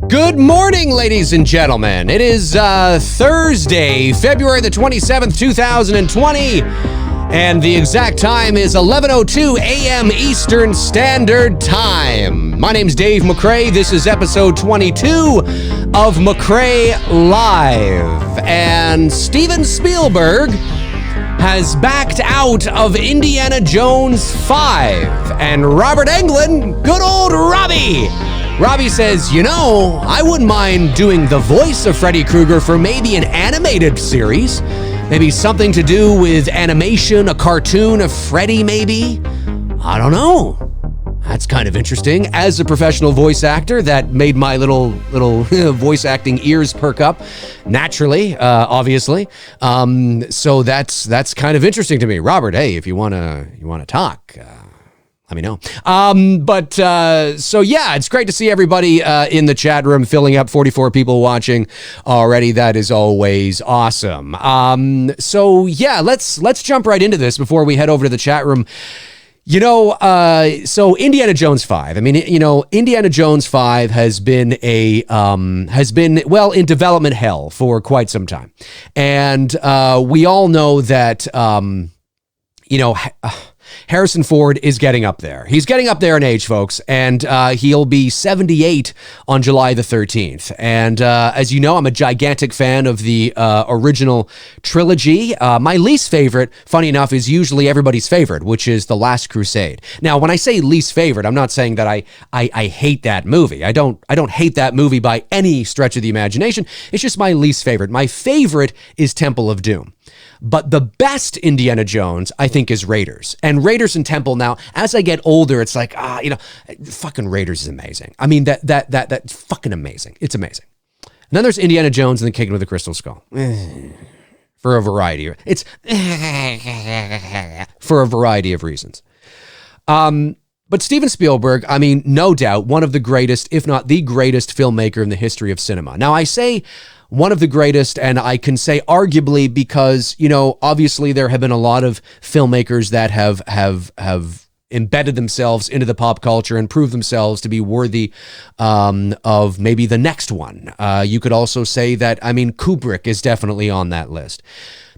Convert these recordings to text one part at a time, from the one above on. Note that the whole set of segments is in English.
Good morning, ladies and gentlemen. It is Thursday, February the 27th, 2020, and the exact time is 11:02 a.m. Eastern Standard Time. My name's Dave McRae. This is episode 22 of McRae Live, and Steven Spielberg has backed out of Indiana Jones 5, and Robert Englund, good old Robbie says, you know, I wouldn't mind doing the voice of Freddy Krueger for maybe an animated series. Maybe something to do with animation, a cartoon of Freddy maybe. I don't know. That's kind of interesting. As a professional voice actor, that made my little voice acting ears perk up naturally, obviously. So that's kind of interesting to me. Robert, hey, if you wanna talk, let me know. So yeah, it's great to see everybody in the chat room filling up. 44 people watching already. That is always awesome. So yeah, let's jump right into this before we head over to the chat room. You know, so Indiana Jones 5. I mean, you know, Indiana Jones 5 has been in development hell for quite some time, and we all know that Harrison Ford is getting up there. He's getting up there in age, folks, and he'll be 78 on July the 13th. And as you know, I'm a gigantic fan of the original trilogy. My least favorite, funny enough, is usually everybody's favorite, which is The Last Crusade. Now, when I say least favorite, I'm not saying that I hate that movie. I don't hate that movie by any stretch of the imagination. It's just my least favorite. My favorite is Temple of Doom. But the best Indiana Jones, I think, is Raiders. And Raiders and Temple now, as I get older, it's like, fucking Raiders is amazing. I mean, that's fucking amazing. It's amazing. And then there's Indiana Jones and the Kingdom of the Crystal Skull. For a variety of reasons. But Steven Spielberg, I mean, no doubt, one of the greatest, if not the greatest filmmaker in the history of cinema. Now, I say one of the greatest, and I can say arguably because, you know, obviously there have been a lot of filmmakers that have embedded themselves into the pop culture and proved themselves to be worthy of maybe the next one. You could also say that, I mean, Kubrick is definitely on that list.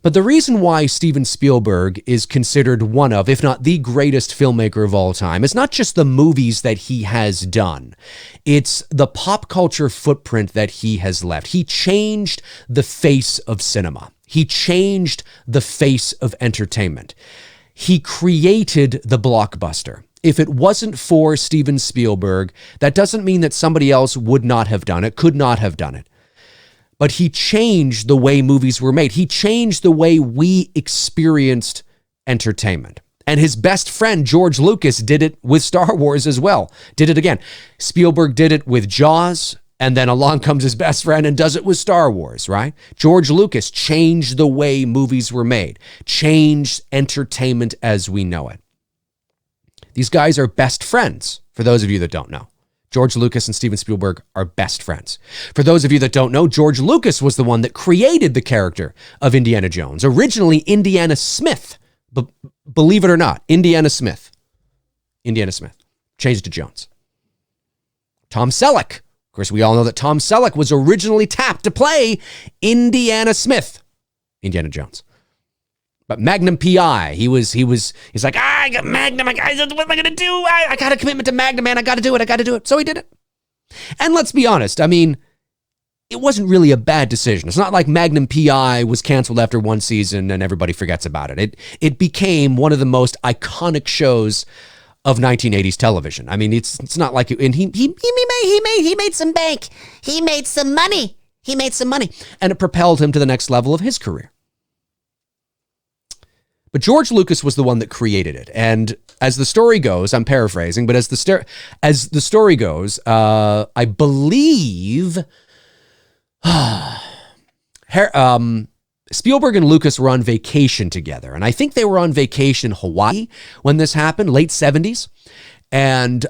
But the reason why Steven Spielberg is considered one of, if not the greatest filmmaker of all time, is not just the movies that he has done. It's the pop culture footprint that he has left. He changed the face of cinema. He changed the face of entertainment. He created the blockbuster. If it wasn't for Steven Spielberg, that doesn't mean that somebody else would not have done it, could not have done it. But he changed the way movies were made. He changed the way we experienced entertainment. And his best friend, George Lucas, did it with Star Wars as well. Did it again. Spielberg did it with Jaws, and then along comes his best friend and does it with Star Wars, right? George Lucas changed the way movies were made, changed entertainment as we know it. These guys are best friends, for those of you that don't know. George Lucas and Steven Spielberg are best friends. For those of you that don't know, George Lucas was the one that created the character of Indiana Jones. Originally, Indiana Smith. Believe it or not, Indiana Smith. Changed to Jones. Tom Selleck. Of course, we all know that Tom Selleck was originally tapped to play Indiana Smith. Indiana Jones. But Magnum PI, he's like, I got Magnum, what am I going to do? I got a commitment to Magnum, man, I got to do it. So he did it. And let's be honest, I mean, it wasn't really a bad decision. It's not like Magnum PI was canceled after one season and everybody forgets about it. It became one of the most iconic shows of 1980s television. I mean, it's not like, and he made some bank. He made some money. And it propelled him to the next level of his career. But George Lucas was the one that created it. And as the story goes, I'm paraphrasing, but as the story goes, I believe Spielberg and Lucas were on vacation together. And I think they were on vacation in Hawaii when this happened, late 70s. And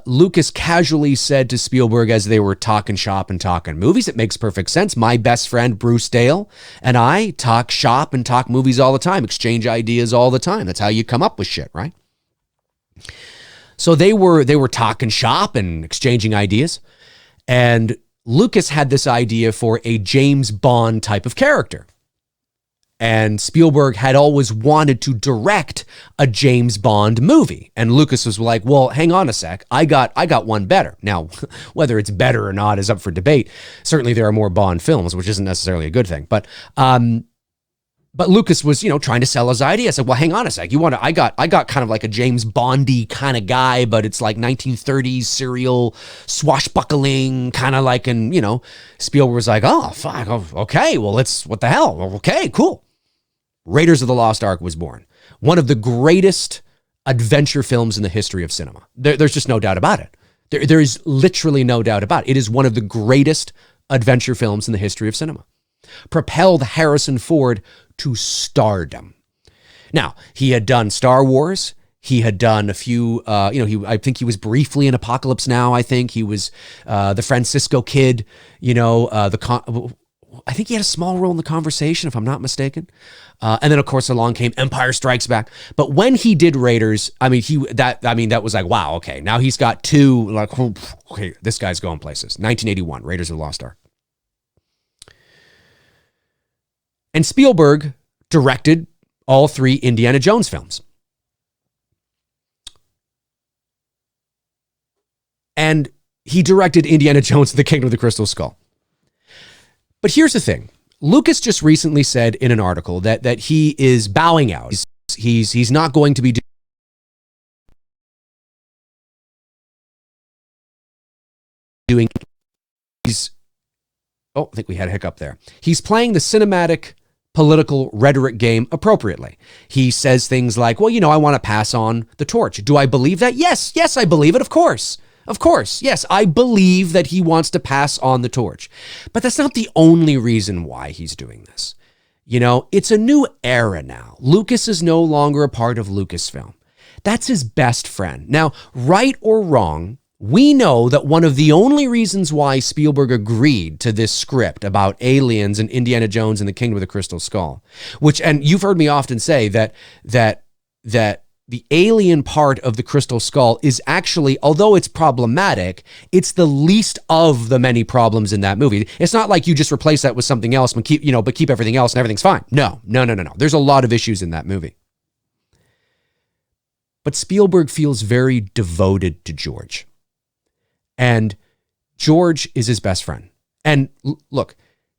Lucas casually said to Spielberg as they were talking shop and talking movies, it makes perfect sense. My best friend, Bruce Dale, and I talk shop and talk movies all the time, exchange ideas all the time. That's how you come up with shit, right? So they were talking shop and exchanging ideas. And Lucas had this idea for a James Bond type of character. And Spielberg had always wanted to direct a James Bond movie. And Lucas was like, well, hang on a sec. I got one better. Now, whether it's better or not is up for debate. Certainly there are more Bond films, which isn't necessarily a good thing. But Lucas was, trying to sell his idea. I said, well, hang on a sec. I got kind of like a James Bondy kind of guy, but it's like 1930s serial swashbuckling kind of like, and, Spielberg was like, oh, fuck. Okay. Well, what the hell? Okay, cool. Raiders of the Lost Ark was born. One of the greatest adventure films in the history of cinema. There's just no doubt about it. There is literally no doubt about it. It is one of the greatest adventure films in the history of cinema. Propelled Harrison Ford to stardom. Now, he had done Star Wars. He had done a few, I think he was briefly in Apocalypse Now. I think he was the Francisco Kid, I think he had a small role in The Conversation, if I'm not mistaken. And then, of course, along came Empire Strikes Back. But when he did Raiders, that was like, wow, okay. Now he's got two, like, okay, this guy's going places. 1981, Raiders of the Lost Ark. And Spielberg directed all three Indiana Jones films. And he directed Indiana Jones and the Kingdom of the Crystal Skull. But here's the thing. Lucas just recently said in an article that he is bowing out. He's not going to be doing. I think we had a hiccup there. He's playing the cinematic political rhetoric game appropriately. He says things like, well, I want to pass on the torch. Do I believe that? Yes, I believe it, of course. Of course, yes, I believe that he wants to pass on the torch. But that's not the only reason why he's doing this. It's a new era now. Lucas is no longer a part of Lucasfilm. That's his best friend. Now, right or wrong, we know that one of the only reasons why Spielberg agreed to this script about aliens and Indiana Jones and the Kingdom of the Crystal Skull, and you've heard me often say that the alien part of the Crystal Skull is actually, although it's problematic, it's the least of the many problems in that movie. It's not like you just replace that with something else and keep everything else and everything's fine. No. There's a lot of issues in that movie. But Spielberg feels very devoted to George. And George is his best friend. And look,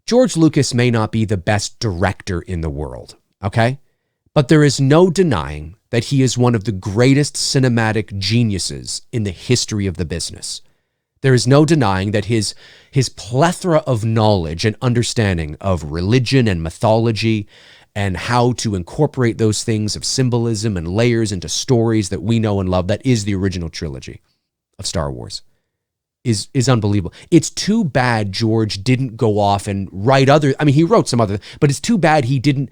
George Lucas may not be the best director in the world, okay? But there is no denying that he is one of the greatest cinematic geniuses in the history of the business. There is no denying that his plethora of knowledge and understanding of religion and mythology and how to incorporate those things of symbolism and layers into stories that we know and love, that is the original trilogy of Star Wars, is unbelievable. It's too bad George didn't go off and write he wrote some other, but it's too bad he didn't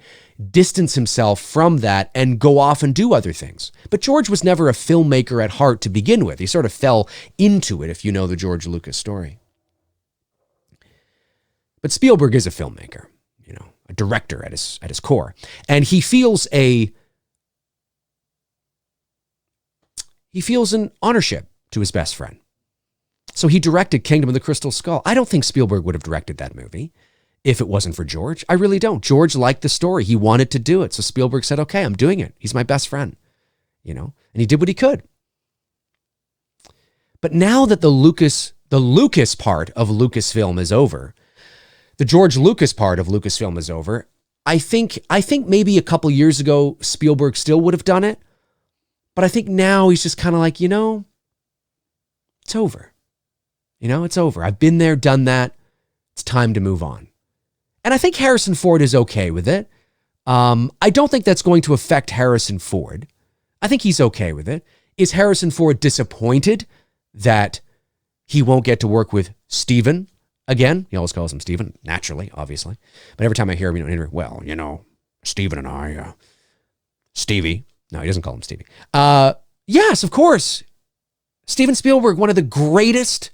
distance himself from that and go off and do other things. But George was never a filmmaker at heart to begin with. He sort of fell into it, if you know the George Lucas story. But Spielberg is a filmmaker, a director at his core. And he feels an ownership to his best friend. So he directed Kingdom of the Crystal Skull. I don't think Spielberg would have directed that movie if it wasn't for George. I really don't. George liked the story. He wanted to do it. So Spielberg said, okay, I'm doing it. He's my best friend, and he did what he could. But now that the Lucas part of Lucasfilm is over, the George Lucas part of Lucasfilm is over, I think maybe a couple years ago, Spielberg still would have done it. But I think now he's just kind of like, it's over. It's over. I've been there, done that. It's time to move on. And I think Harrison Ford is okay with it. I don't think that's going to affect Harrison Ford. I think he's okay with it. Is Harrison Ford disappointed that he won't get to work with Steven again? He always calls him Steven, naturally, obviously. But every time I hear him, Steven and I, Stevie. No, he doesn't call him Stevie. Yes, of course. Steven Spielberg, one of the greatest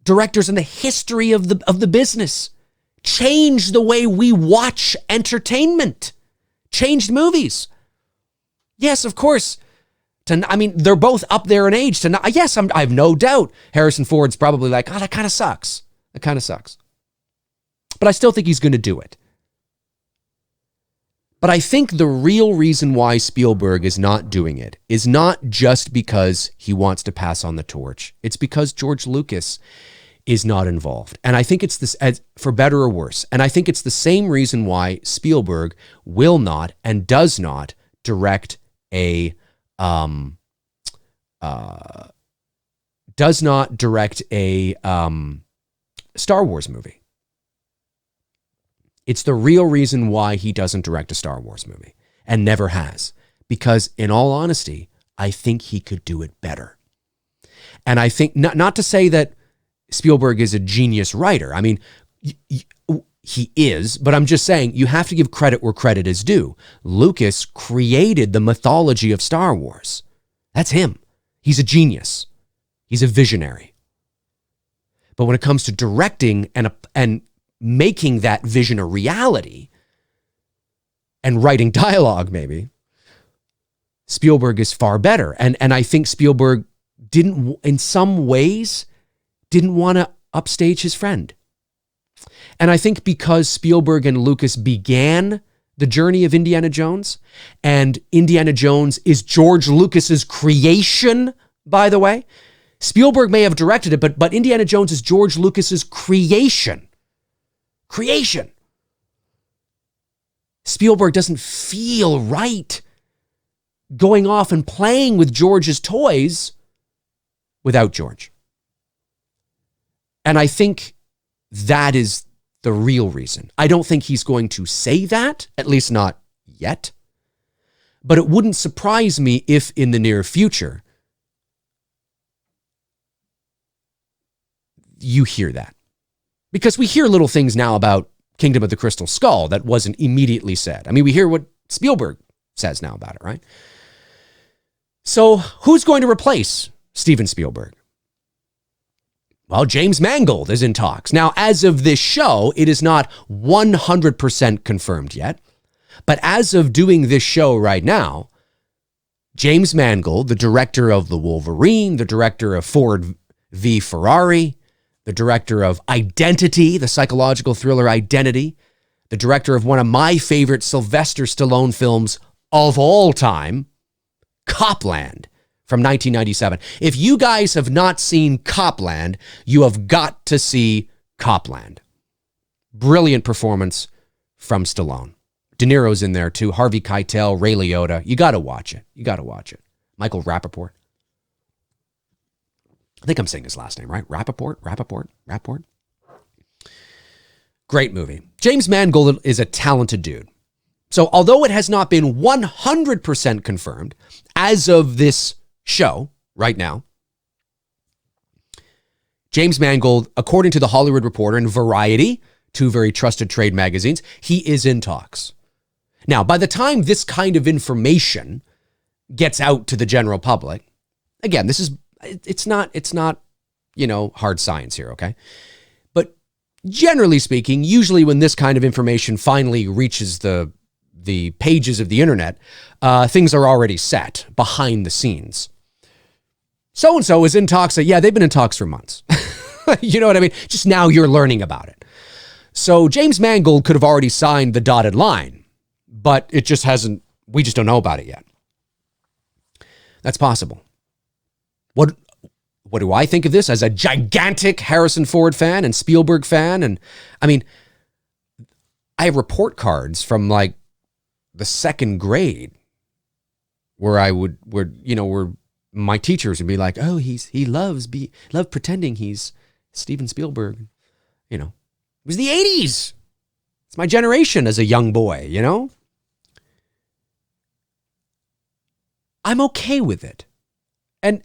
directors in the history of the business, changed the way we watch entertainment, changed movies. Yes, of course. They're both up there in age. I have no doubt Harrison Ford's probably like, oh, that kind of sucks. That kind of sucks. But I still think he's going to do it. But I think the real reason why Spielberg is not doing it is not just because he wants to pass on the torch. It's because George Lucas is not involved. And I think it's this, for better or worse, and I think it's the same reason why Spielberg will not and does not direct a Star Wars movie. It's the real reason why he doesn't direct a Star Wars movie and never has. Because in all honesty, I think he could do it better. And I think, not to say that Spielberg is a genius writer. I mean, he is, but I'm just saying you have to give credit where credit is due. Lucas created the mythology of Star Wars. That's him. He's a genius. He's a visionary. But when it comes to directing and making that vision a reality and writing dialogue, maybe, Spielberg is far better. And I think Spielberg didn't, in some ways, didn't want to upstage his friend. And I think because Spielberg and Lucas began the journey of Indiana Jones, and Indiana Jones is George Lucas's creation, by the way. Spielberg may have directed it, but Indiana Jones is George Lucas's creation. Creation. Spielberg doesn't feel right going off and playing with George's toys without George. And I think that is the real reason. I don't think he's going to say that, at least not yet. But it wouldn't surprise me if in the near future you hear that. Because we hear little things now about Kingdom of the Crystal Skull that wasn't immediately said. I mean, we hear what Spielberg says now about it, right? So who's going to replace Steven Spielberg? Well, James Mangold is in talks. Now, as of this show, it is not 100% confirmed yet. But as of doing this show right now, James Mangold, the director of The Wolverine, the director of Ford v. Ferrari, the director of Identity, the psychological thriller Identity, the director of one of my favorite Sylvester Stallone films of all time, Copland, from 1997. If you guys have not seen Copland, you have got to see Copland. Brilliant performance from Stallone. De Niro's in there too. Harvey Keitel, Ray Liotta. You got to watch it. You got to watch it. Michael Rappaport. I think I'm saying his last name, right? Rappaport. Great movie. James Mangold is a talented dude. So although it has not been 100% confirmed as of this show right now, James Mangold, according to The Hollywood Reporter and Variety, two very trusted trade magazines, he is in talks. Now, by the time this kind of information gets out to the general public, again, it's not, hard science here, okay? But generally speaking, usually when this kind of information finally reaches the pages of the internet, things are already set behind the scenes. So-and-so is in talks. Yeah, they've been in talks for months. You know what I mean? Just now you're learning about it. So James Mangold could have already signed the dotted line, but it just hasn't, we just don't know about it yet. That's possible. What do I think of this as a gigantic Harrison Ford fan and Spielberg fan? And I mean, I have report cards from like the second grade where where my teachers would be like, oh, he loves pretending he's Steven Spielberg. It was the 80s. It's my generation as a young boy, I'm okay with it. And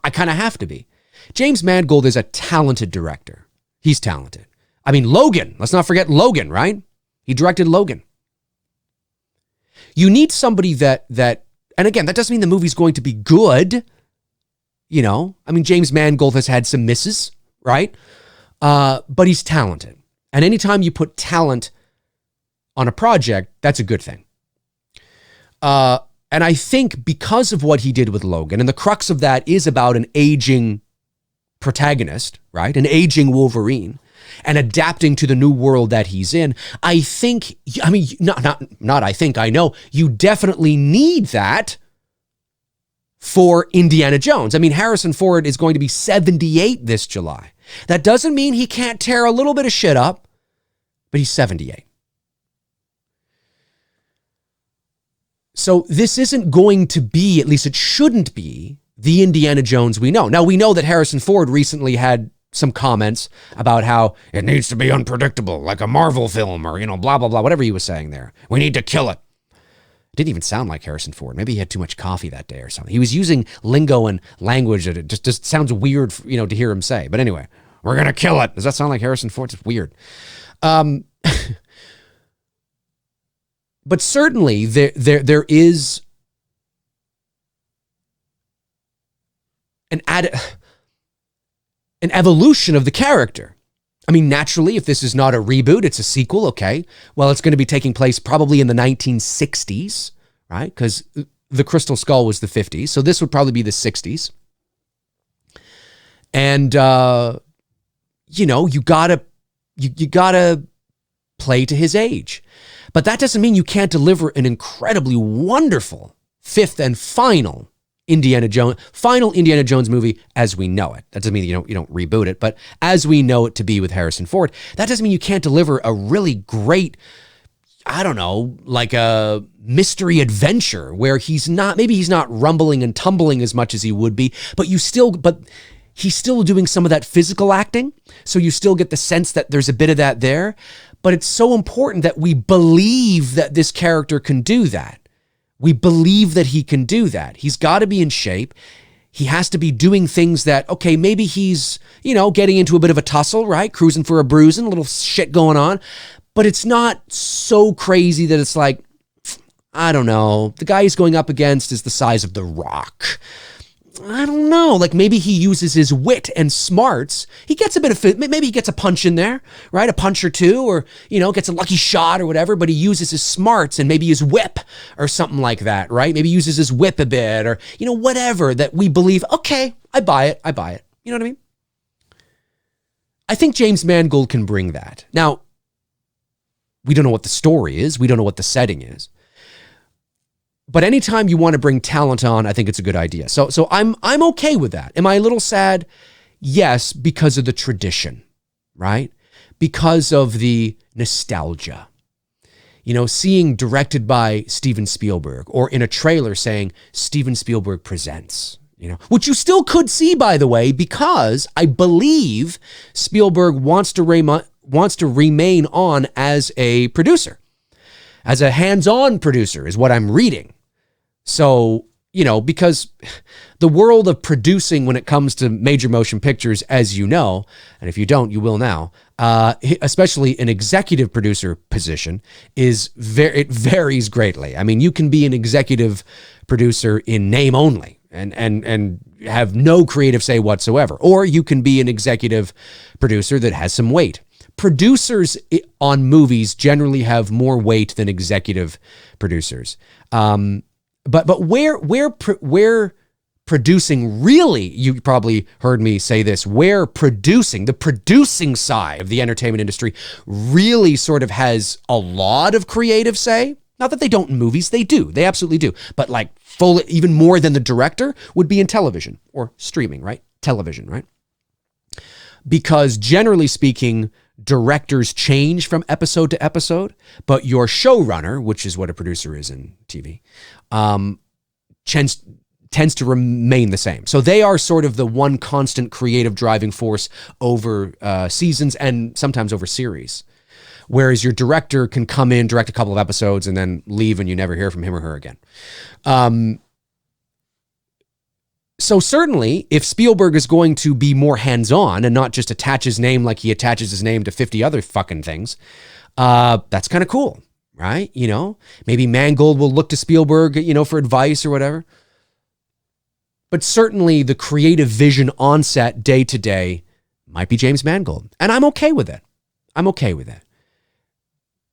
I kind of have to be. James Mangold is a talented director. He's talented. I mean, Logan. Let's not forget Logan, right? He directed Logan. You need somebody that, and again, that doesn't mean the movie's going to be good. I mean, James Mangold has had some misses, right? But he's talented. And anytime you put talent on a project, that's a good thing. And I think because of what he did with Logan, and the crux of that is about an aging protagonist, right? An aging Wolverine. and adapting to the new world that he's in. I think, I mean, not I think, I know you definitely need that for Indiana Jones. I mean, Harrison Ford is going to be 78 this July. That doesn't mean he can't tear a little bit of shit up, but he's 78. So this isn't going to be, at least it shouldn't be, the Indiana Jones we know. Now, we know that Harrison Ford recently had some comments about how it needs to be unpredictable, like a Marvel film, or, blah, blah, blah, whatever he was saying there. We need to kill it. It didn't even sound like Harrison Ford. Maybe he had too much coffee that day or something. He was using lingo and language that it just sounds weird, to hear him say. But anyway, we're going to kill it. Does that sound like Harrison Ford? It's weird. But certainly there is an evolution of the character. I mean, naturally, if this is not a reboot, it's a sequel, okay. Well, it's going to be taking place probably in the 1960s, right? Because The Crystal Skull was the 50s, so this would probably be the 60s. And, you gotta play to his age. But that doesn't mean you can't deliver an incredibly wonderful fifth and final Indiana Jones movie as we know it. That doesn't mean you don't reboot it, but as we know it to be with Harrison Ford. That doesn't mean you can't deliver a really great, I don't know, like a mystery adventure where he's not rumbling and tumbling as much as he would be, but he's still doing some of that physical acting. So you still get the sense that there's a bit of that there. But it's so important that we believe that this character can do that. We believe that he can do that. He's got to be in shape. He has to be doing things that, okay, maybe he's, getting into a bit of a tussle, right? Cruising for a bruising, a little shit going on. But it's not so crazy that it's like, I don't know, the guy he's going up against is the size of The Rock. I don't know, like maybe he uses his wit and smarts. He gets a bit of, maybe he gets a punch in there, right? A punch or two, or, gets a lucky shot or whatever, but he uses his smarts and maybe his whip or something like that, right? Maybe he uses his whip a bit or, whatever that we believe, okay, I buy it. You know what I mean? I think James Mangold can bring that. Now, we don't know what the story is. We don't know what the setting is. But anytime you want to bring talent on, I think it's a good idea. So I'm okay with that. Am I a little sad? Yes, because of the tradition, right? Because of the nostalgia. Seeing directed by Steven Spielberg, or in a trailer saying Steven Spielberg presents, which you still could see, by the way, because I believe Spielberg wants to remain on as a producer, as a hands-on producer is what I'm reading. So, because the world of producing when it comes to major motion pictures, as you know, and if you don't, you will now, especially an executive producer position, it varies greatly. I mean, you can be an executive producer in name only and have no creative say whatsoever, or you can be an executive producer that has some weight. Producers on movies generally have more weight than executive producers. But where producing really, you probably heard me say this, where the producing side of the entertainment industry really sort of has a lot of creative say. Not that they don't in movies, they do. They absolutely do. But like even more than the director would be in television or streaming, right? Television, right? Because generally speaking, directors change from episode to episode, but your showrunner, which is what a producer is in TV, tends to remain the same. So they are sort of the one constant creative driving force over seasons and sometimes over series. Whereas your director can come in, direct a couple of episodes, and then leave and you never hear from him or her again. So certainly, if Spielberg is going to be more hands-on and not just attach his name like he attaches his name to 50 other fucking things, that's kind of cool, right? Maybe Mangold will look to Spielberg, for advice or whatever. But certainly the creative vision on set day to day might be James Mangold. And I'm okay with it.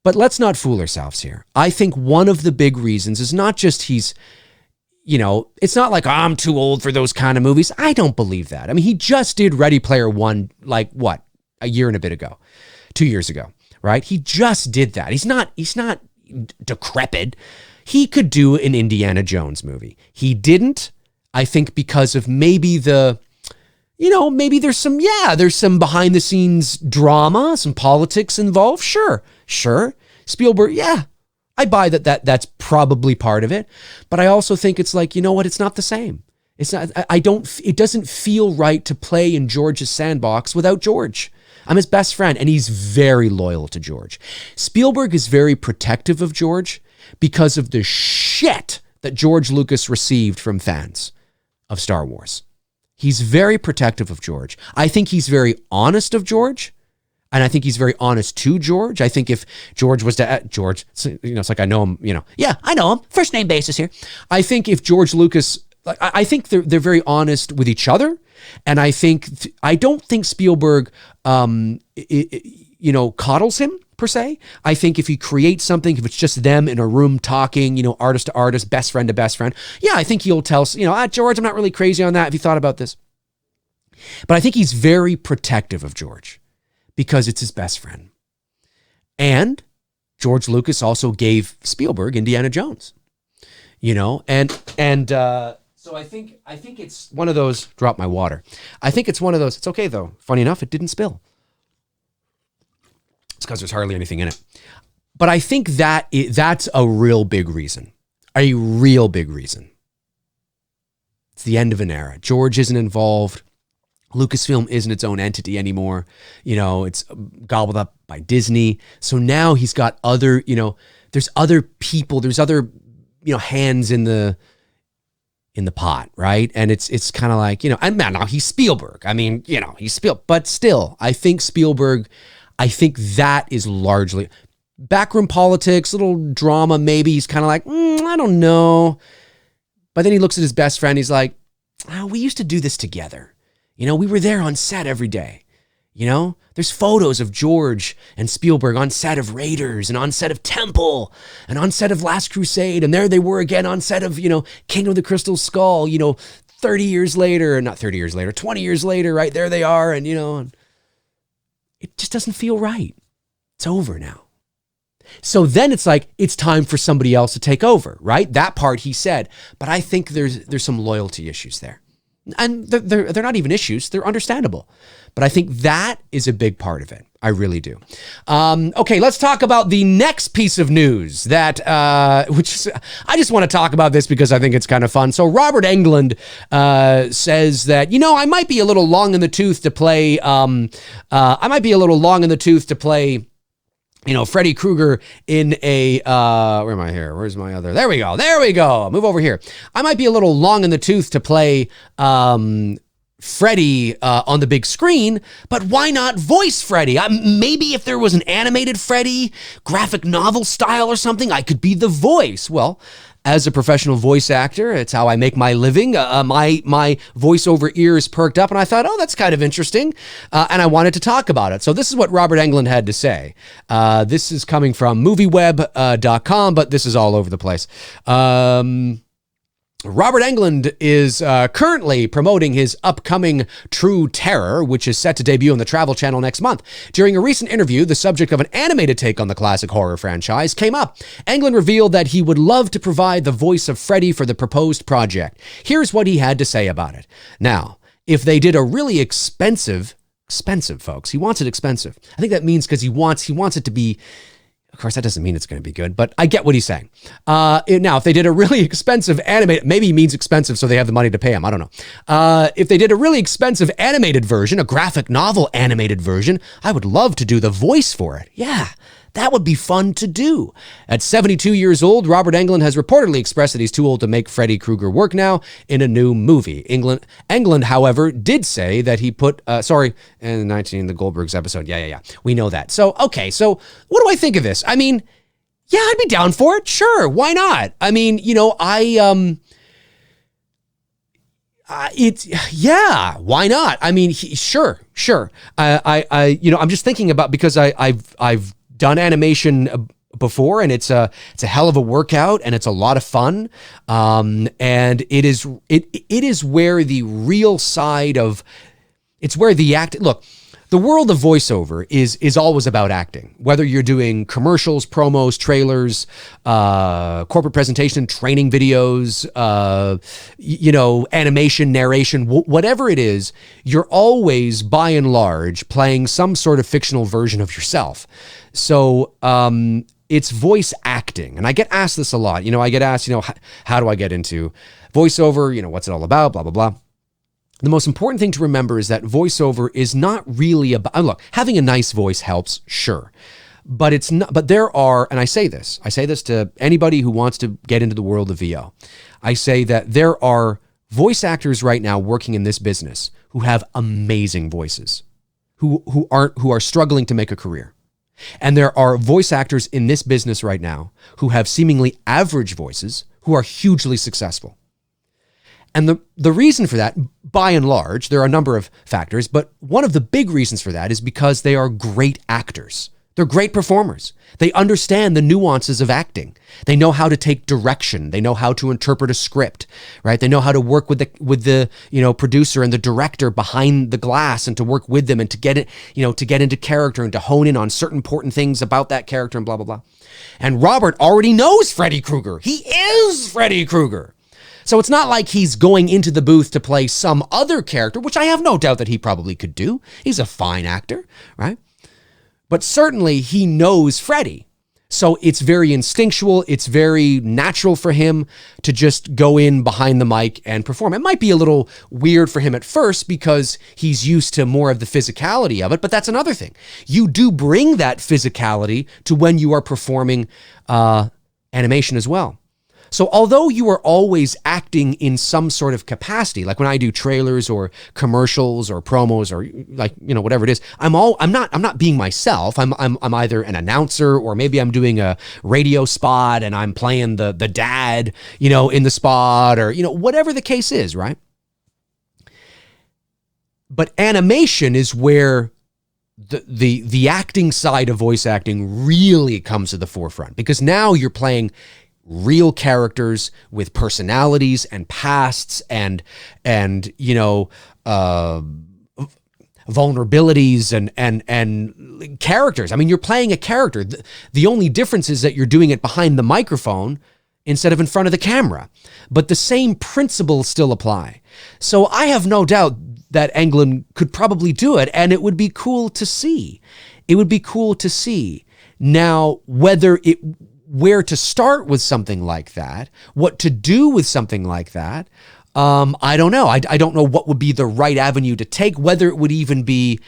But let's not fool ourselves here. I think one of the big reasons is not just he's, it's not like I'm too old for those kind of movies. I don't believe that. I mean, he just did Ready Player One, like what, a year and a bit ago, 2 years ago, right? He just did that. He's not decrepit. He could do an Indiana Jones movie. He didn't, I think, because of maybe maybe there's some behind the scenes drama, some politics involved. Sure. Spielberg, yeah, I buy that's probably part of it. But I also think it's like, you know what? It's not the same. It's not, it doesn't feel right to play in George's sandbox without George. I'm his best friend, and he's very loyal to George. Spielberg is very protective of George because of the shit that George Lucas received from fans of Star Wars. He's very protective of George. I think he's very honest of George, and I think he's very honest to George. I think if George was to George, it's like I know him. Yeah, I know him. First name basis here. I think if George Lucas, I think they're very honest with each other, and I don't think Spielberg, coddles him per se. I think if he creates something, if it's just them in a room talking, artist to artist, best friend to best friend, yeah, I think he'll tell, George, I'm not really crazy on that. Have you thought about this? But I think he's very protective of George because it's his best friend. And George Lucas also gave Spielberg Indiana Jones, so I think it's one of those, drop my water. I think it's one of those, it's okay though. Funny enough, it didn't spill. It's because there's hardly anything in it. But I think that's a real big reason. A real big reason. It's the end of an era. George isn't involved. Lucasfilm isn't its own entity anymore. It's gobbled up by Disney. So now he's got other, there's other people, there's other, hands in the pot, right? And it's kind of like, and man, now he's Spielberg. I mean, he's Spielberg, but still, I think Spielberg, that is largely backroom politics, little drama. Maybe he's kind of like, I don't know. But then he looks at his best friend. He's like, we used to do this together. We were there on set every day. There's photos of George and Spielberg on set of Raiders and on set of Temple and on set of Last Crusade. And there they were again on set of, Kingdom of the Crystal Skull, 20 years later, right? There they are. And, it just doesn't feel right. It's over now. So then it's like, it's time for somebody else to take over, right? That part he said, but I think there's some loyalty issues there. And they're not even issues. They're understandable. But I think that is a big part of it. I really do. Okay, let's talk about the next piece of news that, I just want to talk about this because I think it's kind of fun. So Robert Englund says that, I might be a little long in the tooth to play, Freddy Krueger in a, where am I here? Where's my other? There we go. Move over here. I might be a little long in the tooth to play Freddy on the big screen, but why not voice Freddy? Maybe if there was an animated Freddy, graphic novel style or something, I could be the voice. Well, as a professional voice actor, it's how I make my living. My voiceover ears perked up, and I thought, that's kind of interesting, and I wanted to talk about it. So this is what Robert Englund had to say. This is coming from movieweb.com, but this is all over the place. Robert Englund is currently promoting his upcoming True Terror, which is set to debut on the Travel Channel next month. During a recent interview, the subject of an animated take on the classic horror franchise came up. Englund revealed that he would love to provide the voice of Freddy for the proposed project. Here's what he had to say about it. Now, if they did a really expensive, folks, he wants it expensive. I think that means because he wants it to be. Of course, that doesn't mean it's going to be good, but I get what he's saying. Now, if they did a really expensive animated, maybe he means expensive so they have the money to pay him. I don't know. If they did a really expensive animated version, a graphic novel animated version, I would love to do the voice for it. Yeah, that would be fun to do. At 72 years old, Robert Englund has reportedly expressed that he's too old to make Freddy Krueger work now in a new movie. Englund, however, did say that he put, in the Goldberg's episode. Yeah. We know that. So, okay. So what do I think of this? I mean, yeah, I'd be down for it. Sure. Why not? I mean, why not? I mean, sure. I'm just thinking about, because I've done animation before, and it's a hell of a workout, and it's a lot of fun. And it is where the real side of, it's where the act, look, the world of voiceover is always about acting. Whether you're doing commercials, promos, trailers, corporate presentation, training videos, animation, narration, whatever it is, you're always, by and large, playing some sort of fictional version of yourself. So it's voice acting. And I get asked this a lot. I get asked, how do I get into voiceover? What's it all about? Blah, blah, blah. The most important thing to remember is that voiceover is not really about, look, having a nice voice helps, sure. But it's not, but there are, and I say this to anybody who wants to get into the world of VO. I say that there are voice actors right now working in this business who have amazing voices, who are struggling to make a career. And there are voice actors in this business right now who have seemingly average voices who are hugely successful. And the reason for that, by and large, there are a number of factors, but one of the big reasons for that is because they are great actors. They're great performers. They understand the nuances of acting. They know how to take direction. They know how to interpret a script, right? They know how to work with the producer and the director behind the glass, and to work with them and to get it, to get into character and to hone in on certain important things about that character and blah, blah, blah. And Robert already knows Freddy Krueger. He is Freddy Krueger. So it's not like he's going into the booth to play some other character, which I have no doubt that he probably could do. He's a fine actor, right? But certainly he knows Freddy. So it's very instinctual. It's very natural for him to just go in behind the mic and perform. It might be a little weird for him at first because he's used to more of the physicality of it, but that's another thing. You do bring that physicality to when you are performing animation as well. So although you are always acting in some sort of capacity, like when I do trailers or commercials or promos or whatever it is, I'm not being myself. I'm either an announcer, or maybe I'm doing a radio spot and I'm playing the dad, in the spot, or whatever the case is, right? But animation is where the acting side of voice acting really comes to the forefront, because now you're playing real characters with personalities and pasts and vulnerabilities and characters. I mean, you're playing a character. The only difference is that you're doing it behind the microphone instead of in front of the camera, but the same principles still apply. So I have no doubt that Englund could probably do it, and it would be cool to see. Now, where to start with something like that, what to do with something like that, I don't know. I don't know what would be the right avenue to take, whether it would even be,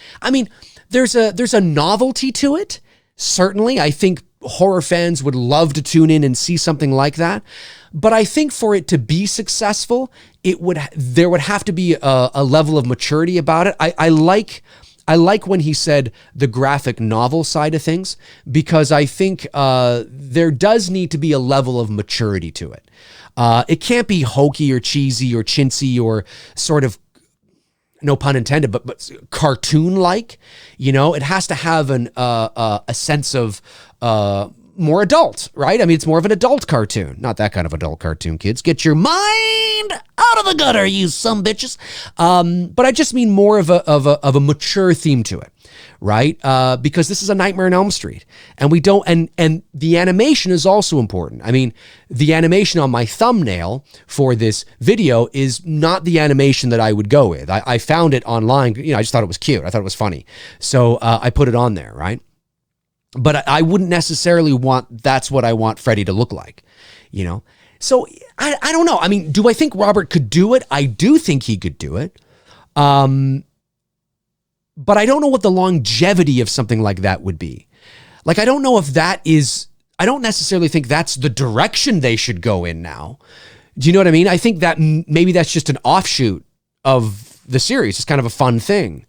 there's a novelty to it. Certainly, I think horror fans would love to tune in and see something like that. But I think for it to be successful, there would have to be a level of maturity about it. I like when he said the graphic novel side of things, because I think there does need to be a level of maturity to it. It can't be hokey or cheesy or chintzy or sort of, no pun intended, but cartoon-like. It has to have a sense of more adult, right? It's more of an adult cartoon. Not that kind of adult cartoon, kids. Get your mind out of the gutter, you sumbitches. But I just mean more of a mature theme to it, right? Because this is a Nightmare on Elm Street, and we don't. And the animation is also important. The animation on my thumbnail for this video is not the animation that I would go with. I found it online. I just thought it was cute. I thought it was funny, so I put it on there, right? But I wouldn't necessarily that's what I want Freddy to look like, So I don't know. Do I think Robert could do it? I do think he could do it. But I don't know what the longevity of something like that would be. Like, I don't know if I don't necessarily think that's the direction they should go in now. Do you know what I mean? I think that maybe that's just an offshoot of the series. It's kind of a fun thing.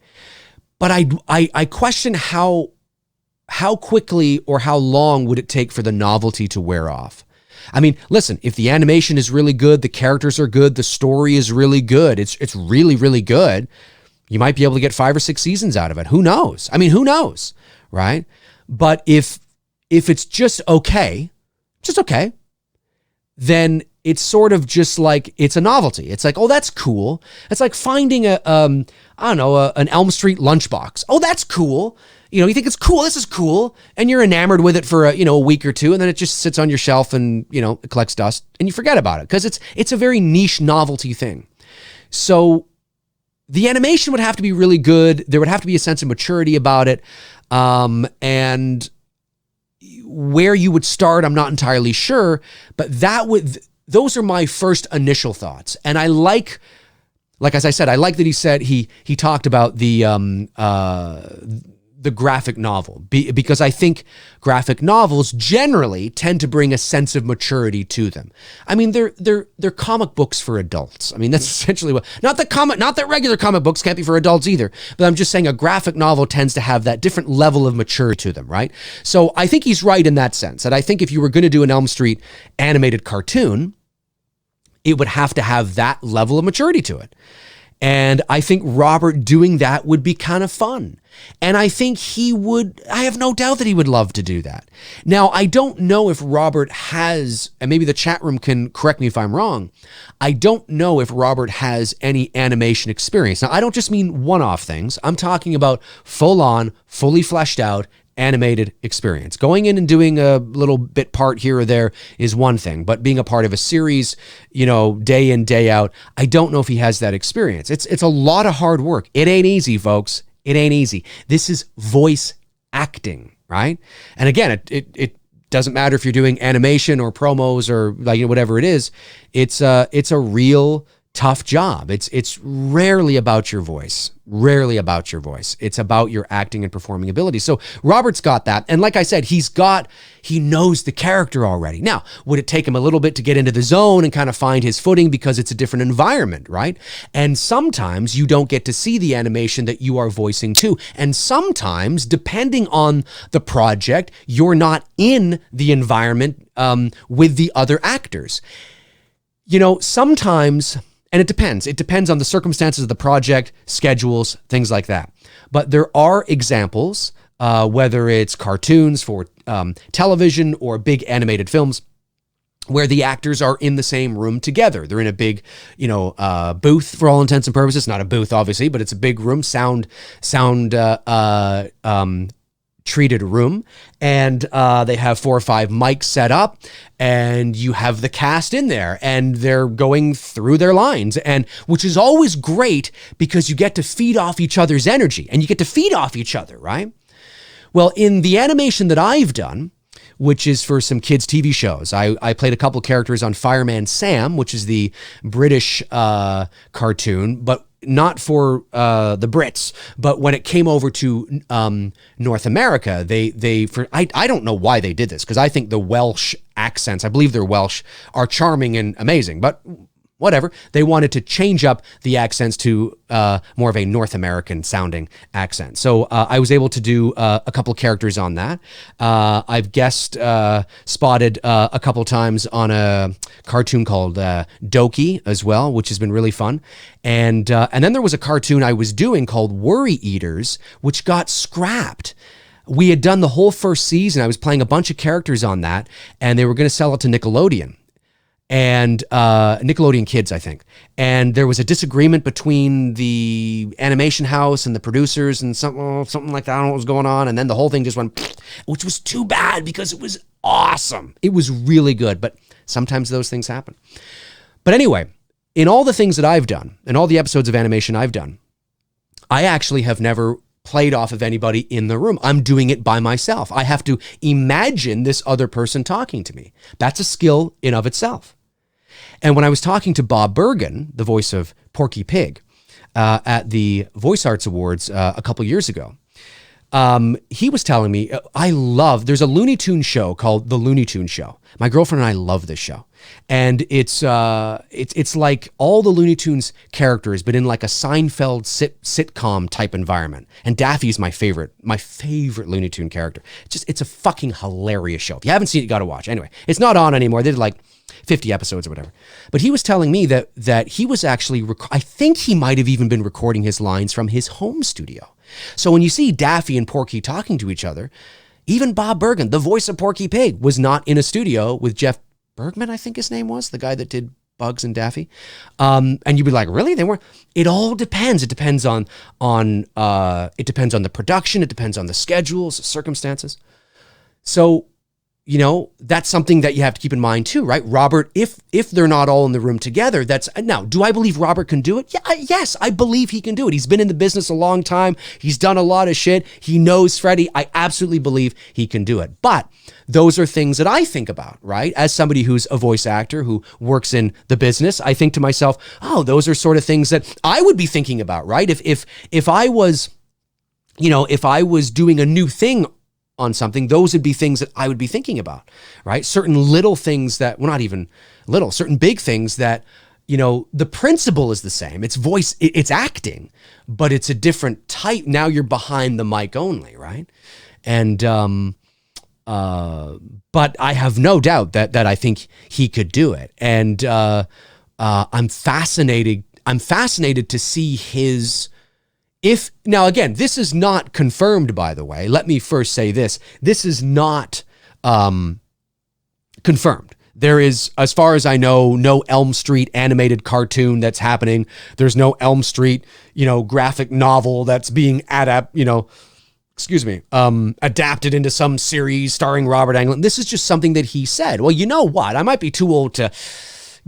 But I question how quickly or how long would it take for the novelty to wear off? Listen, if the animation is really good, the characters are good, the story is really good, it's really, really good, you might be able to get 5 or 6 seasons out of it. Who knows? Who knows, right? But if it's just okay, then it's sort of just like, it's a novelty. It's like, oh, that's cool. It's like finding an Elm Street lunchbox. Oh, that's cool. You think it's cool. This is cool. And you're enamored with it for a week or two. And then it just sits on your shelf and, it collects dust and you forget about it because it's a very niche novelty thing. So the animation would have to be really good. There would have to be a sense of maturity about it. And where you would start, I'm not entirely sure, but those are my first initial thoughts. And I like as I said, I like that he said he talked about the graphic novel because I think graphic novels generally tend to bring a sense of maturity to them. I mean, they're comic books for adults. I mean, that's essentially what, not that regular comic books can't be for adults either, but I'm just saying a graphic novel tends to have that different level of maturity to them, right? So I think he's right in that sense. And I think if you were going to do an Elm Street animated cartoon, it would have to have that level of maturity to it. And I think Robert doing that would be kind of fun. And I think I have no doubt that he would love to do that. Now, I don't know if Robert has, and maybe the chat room can correct me if I'm wrong, I don't know if Robert has any animation experience. Now, I don't just mean one-off things. I'm talking about full-on, fully fleshed out animated experience. Going in and doing a little bit part here or there is one thing, but being a part of a series, day in, day out, I don't know if he has that experience. It's a lot of hard work. It ain't easy, folks. It ain't easy. This is voice acting, right? And again, it doesn't matter if you're doing animation or promos or whatever it is. It's a real tough job. It's rarely about your voice. Rarely about your voice. It's about your acting and performing ability. So Robert's got that. And like I said, he knows the character already. Now, would it take him a little bit to get into the zone and kind of find his footing because it's a different environment, right? And sometimes you don't get to see the animation that you are voicing too. And sometimes, depending on the project, you're not in the environment with the other actors. Sometimes, and it depends. It depends on the circumstances of the project, schedules, things like that. But there are examples, whether it's cartoons for television or big animated films, where the actors are in the same room together. They're in a big, booth for all intents and purposes. Not a booth, obviously, but it's a big room, sound treated room, and they have 4 or 5 mics set up, and you have the cast in there and they're going through their lines, and which is always great because you get to feed off each other's energy and you get to feed off each other, right? Well, in the animation that I've done, which is for some kids' TV shows, I played a couple characters on Fireman Sam, which is the British cartoon, but not for the Brits, but when it came over to North America, I don't know why they did this, because I think the Welsh accents, I believe they're Welsh, are charming and amazing, but whatever. They wanted to change up the accents to more of a North American sounding accent. So I was able to do a couple characters on that. I've guest spotted a couple times on a cartoon called Doki as well, which has been really fun. And then there was a cartoon I was doing called Worry Eaters, which got scrapped. We had done the whole first season. I was playing a bunch of characters on that, and they were going to sell it to Nickelodeon. And Nickelodeon Kids, I think. And there was a disagreement between the animation house and the producers and something like that. I don't know what was going on. And then the whole thing just went, which was too bad because it was awesome. It was really good, but sometimes those things happen. But anyway, in all the things that I've done, in all the episodes of animation I've done, I actually have never played off of anybody in the room. I'm doing it by myself. I have to imagine this other person talking to me. That's a skill in of itself. And when I was talking to Bob Bergen, the voice of Porky Pig, at the Voice Arts Awards a couple years ago, he was telling me, there's a Looney Tunes show called The Looney Tunes Show. My girlfriend and I love this show. And it's like all the Looney Tunes characters, but in like a Seinfeld sitcom type environment. And Daffy's my favorite Looney Tune character. It's a fucking hilarious show. If you haven't seen it, you got to watch. Anyway, it's not on anymore. They did like 50 episodes or whatever. But he was telling me that he was actually, I think he might have even been recording his lines from his home studio. So when you see Daffy and Porky talking to each other, even Bob Bergen, the voice of Porky Pig, was not in a studio with Jeff Bergman, I think his name was, the guy that did Bugs and Daffy. And you'd be like, really? They weren't? It all depends. It depends on the production. It depends on the schedules, the circumstances. So, you know, that's something that you have to keep in mind too, right? Robert, if they're not all in the room together, now, do I believe Robert can do it? Yeah, yes, I believe he can do it. He's been in the business a long time. He's done a lot of shit. He knows Freddy. I absolutely believe he can do it. But those are things that I think about, right? As somebody who's a voice actor who works in the business, I think to myself, oh, those are sort of things that I would be thinking about, right? If I was, you know, if I was doing a new thing on something, those would be things that I would be thinking about, right? Certain little things that, well, not even little, certain big things that, you know, the principle is the same. It's voice, it's acting, but it's a different type. Now you're behind the mic only, right? And, but I have no doubt that I think he could do it. And, I'm fascinated to see his, now again, this is not confirmed, by the way. Let me first say this. This is not confirmed. There is, as far as I know, no Elm Street animated cartoon that's happening. There's no Elm Street, you know, graphic novel that's being adapted into some series starring Robert Englund. This is just something that he said. Well, you know what? I might be too old to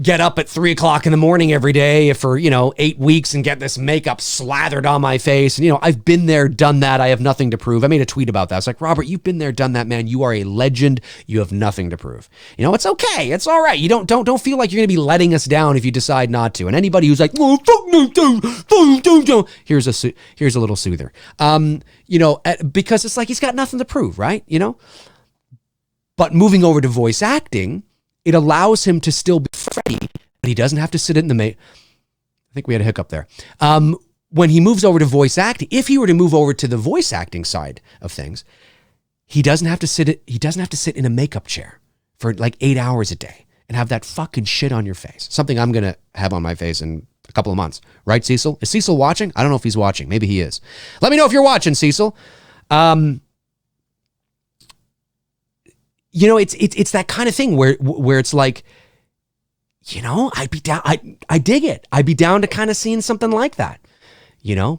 get up at 3:00 in the morning every day for, 8 weeks and get this makeup slathered on my face. And, I've been there, done that. I have nothing to prove. I made a tweet about that. I was like, Robert, you've been there, done that, man. You are a legend. You have nothing to prove. It's okay. It's all right. You don't feel like you're going to be letting us down if you decide not to. And anybody who's like, oh, fuck no, don't. Here's a little soother. Because it's like he's got nothing to prove, right? But moving over to voice acting, it allows him to still be Freddy, but he doesn't have to sit in the I think we had a hiccup there. When he moves over to voice acting, if he were to move over to the voice acting side of things, he doesn't have to sit in a makeup chair for like 8 hours a day and have that fucking shit on your face. Something I'm going to have on my face in a couple of months. Right, Cecil? Is Cecil watching? I don't know if he's watching. Maybe he is. Let me know if you're watching, Cecil. It's that kind of thing where it's like, I'd be down. I dig it. I'd be down to kind of seeing something like that,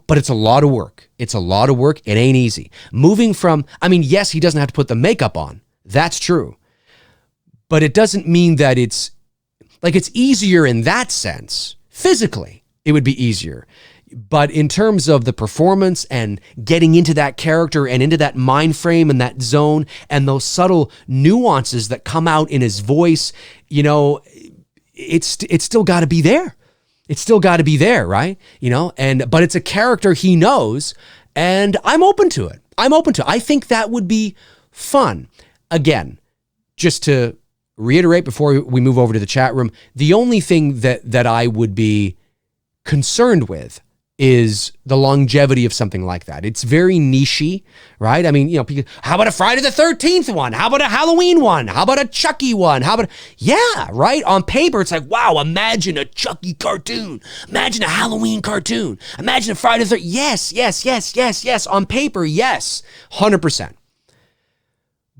but it's a lot of work. It's a lot of work. It ain't easy. Moving from, yes, he doesn't have to put the makeup on. That's true. But it doesn't mean that it's easier in that sense. Physically, it would be easier. But in terms of the performance and getting into that character and into that mind frame and that zone and those subtle nuances that come out in his voice, it's still got to be there. It's still got to be there, right? But it's a character he knows, and I'm open to it. I think that would be fun. Again, just to reiterate before we move over to the chat room, the only thing that I would be concerned with is the longevity of something like that. It's very niche-y, right? How about a Friday the 13th one? How about a Halloween one? How about a Chucky one? Yeah, right? On paper, it's like, wow, imagine a Chucky cartoon. Imagine a Halloween cartoon. Imagine a Friday the 13th. Yes. On paper, yes, 100%.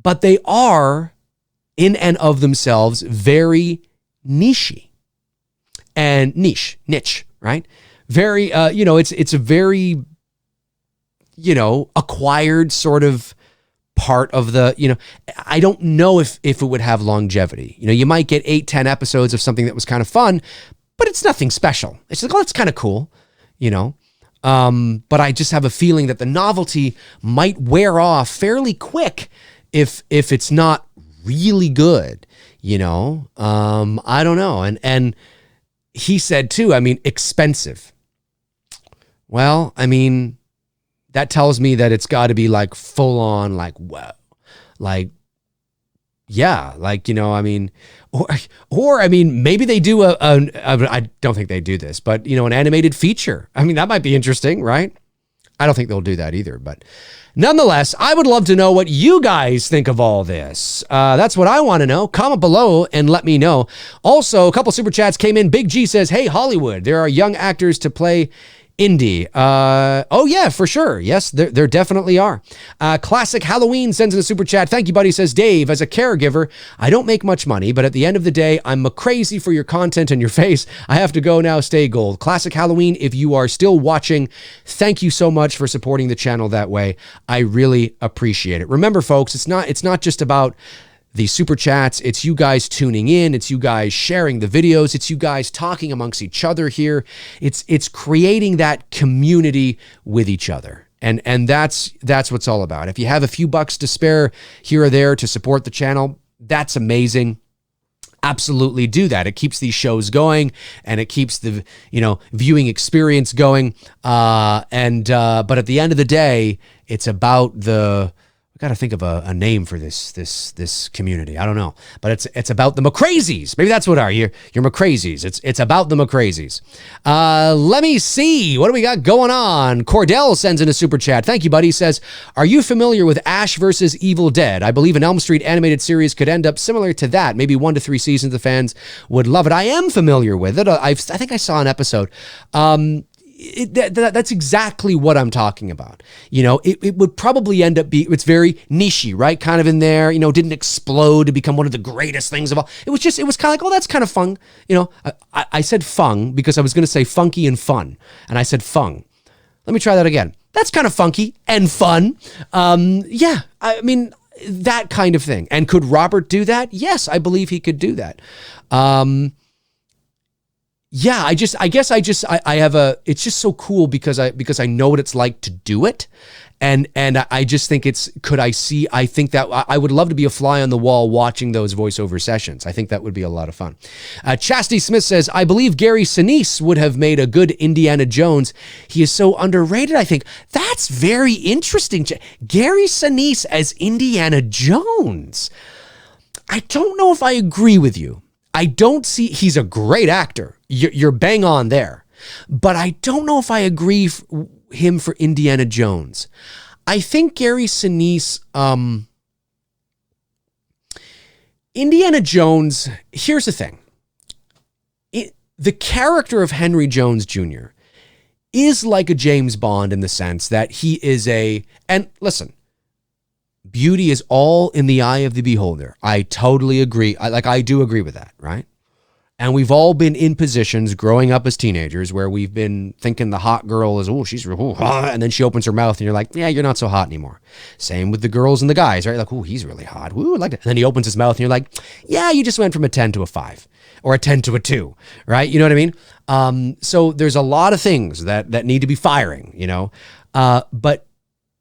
But they are, in and of themselves, very niche-y. And niche, right? Very, it's a very, acquired sort of part of the, I don't know if it would have longevity. You might get 8-10 episodes of something that was kind of fun, but it's nothing special. It's like, oh, it's kind of cool, but I just have a feeling that the novelty might wear off fairly quick if it's not really good, I don't know. And he said too, expensive. Well, that tells me that it's got to be like full on, like, wow, like, yeah, like, or maybe they do I don't think they do this, but an animated feature. That might be interesting, right? I don't think they'll do that either, but nonetheless, I would love to know what you guys think of all this. That's what I want to know. Comment below and let me know. Also, a couple super chats came in. Big G says, hey, Hollywood, there are young actors to play Indy. Oh yeah, for sure. Yes, there definitely are. Classic Halloween sends in a super chat. Thank you, buddy. Says, Dave, as a caregiver, I don't make much money, but at the end of the day, I'm crazy for your content and your face. I have to go now. Stay gold. Classic Halloween, if you are still watching, thank you so much for supporting the channel that way. I really appreciate it. Remember, folks, it's not just about the super chats. It's you guys tuning in. It's you guys sharing the videos. It's you guys talking amongst each other here. It's creating that community with each other. And that's what it's all about. If you have a few bucks to spare here or there to support the channel, that's amazing. Absolutely do that. It keeps these shows going and it keeps the, viewing experience going. But at the end of the day, it's about got to think of a name for this community. I don't know, but it's about the McRae's. Maybe that's what you're McRae's. It's about the McRae's. Let me see. What do we got going on? Cordell sends in a super chat. Thank you, buddy. He says, are you familiar with Ash versus Evil Dead? I believe an Elm Street animated series could end up similar to that. Maybe 1 to 3 seasons. The fans would love it. I am familiar with it. I think I saw an episode. That's exactly what I'm talking about. It would probably end up it's very nichey, right? Kind of in there, didn't explode to become one of the greatest things of all. It was kind of like, oh, that's kind of fun. I said fun because I was going to say funky and fun. And I said fun. Let me try that again. That's kind of funky and fun. Yeah, I mean, that kind of thing. And could Robert do that? Yes, I believe he could do that. Yeah, it's just so cool because I know what it's like to do it. And I just think I think that I would love to be a fly on the wall watching those voiceover sessions. I think that would be a lot of fun. Chastity Smith says, I believe Gary Sinise would have made a good Indiana Jones. He is so underrated, I think. That's very interesting. Gary Sinise as Indiana Jones. I don't know if I agree with you. He's a great actor. You're bang on there. But I don't know if I agree him for Indiana Jones. I think Gary Sinise, Indiana Jones, here's the thing. The character of Henry Jones Jr. is like a James Bond in the sense that he is and listen, beauty is all in the eye of the beholder. I totally agree. I do agree with that, right? And we've all been in positions growing up as teenagers where we've been thinking the hot girl is, she's real hot. And then she opens her mouth and you're like, yeah, you're not so hot anymore. Same with the girls and the guys, right? Like, he's really hot. I like that. And then he opens his mouth and you're like, yeah, you just went from a 10 to a 5 or a 10 to a 2, right? You know what I mean? So there's a lot of things that need to be firing, but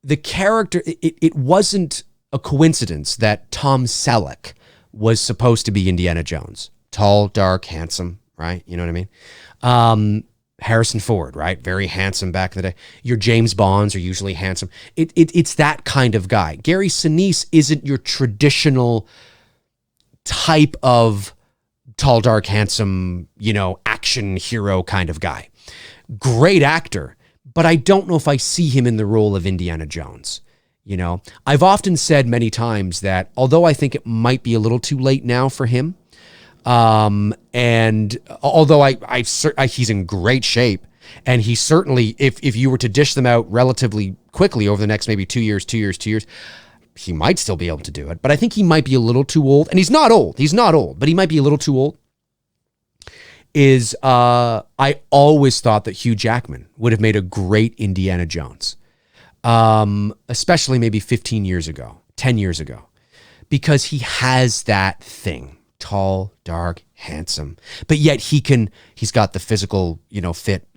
the character, it wasn't a coincidence that Tom Selleck was supposed to be Indiana Jones. Tall, dark, handsome, right? You know what I mean? Harrison Ford, right? Very handsome back in the day. Your James Bonds are usually handsome. It's that kind of guy. Gary Sinise isn't your traditional type of tall, dark, handsome, action hero kind of guy. Great actor, but I don't know if I see him in the role of Indiana Jones. I've often said many times that although I think it might be a little too late now for him, and although he's in great shape, and he certainly, if you were to dish them out relatively quickly over the next maybe 2 years, he might still be able to do it. But I think he might be a little too old, and he's not old, but he might be a little too old. I always thought that Hugh Jackman would have made a great Indiana Jones. Especially maybe 15 years ago, 10 years ago, because he has that thing, tall, dark, handsome, but yet he's got the physical, fit.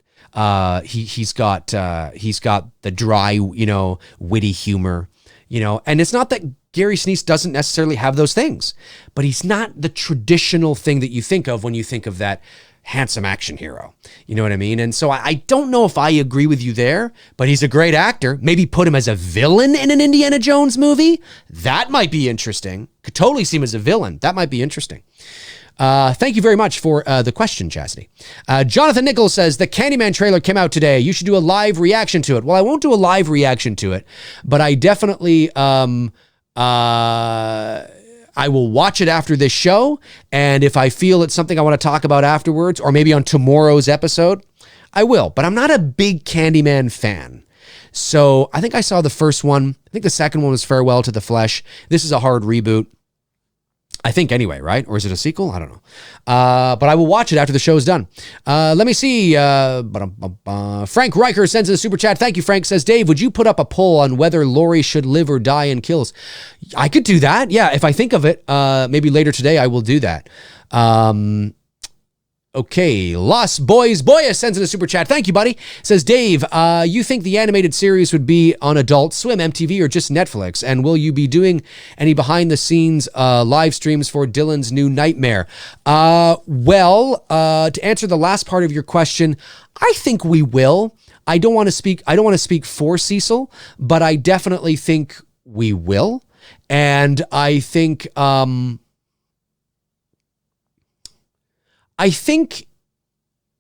He's got the dry, witty humor, and it's not that Gary Sinise doesn't necessarily have those things, but he's not the traditional thing that you think of when you think of that handsome action hero. You know what I mean? And so I don't know if I agree with you there, but he's a great actor. Maybe put him as a villain in an Indiana Jones movie. That might be interesting. Could totally see him as a villain. That might be interesting. Thank you very much for the question, Chastity. Jonathan Nichols says, the Candyman trailer came out today. You should do a live reaction to it. Well, I won't do a live reaction to it, but I definitely... I will watch it after this show, and if I feel it's something I want to talk about afterwards, or maybe on tomorrow's episode, I will, but I'm not a big Candyman fan. So I think I saw the first one. I think the second one was Farewell to the Flesh. This is a hard reboot. I think anyway, right? Or is it a sequel? I don't know. But I will watch it after the show's done. Let me see. Frank Riker sends in a super chat. Thank you, Frank. Says, Dave, would you put up a poll on whether Laurie should live or die in Kills? I could do that. Yeah, if I think of it, maybe later today I will do that. Okay, Los Boys Boya sends in a super chat. Thank you, buddy. Says, Dave, you think the animated series would be on Adult Swim, MTV, or just Netflix? And will you be doing any behind-the-scenes live streams for Dylan's new Nightmare? To answer the last part of your question, I think we will. I don't want to speak for Cecil, but I definitely think we will. And I think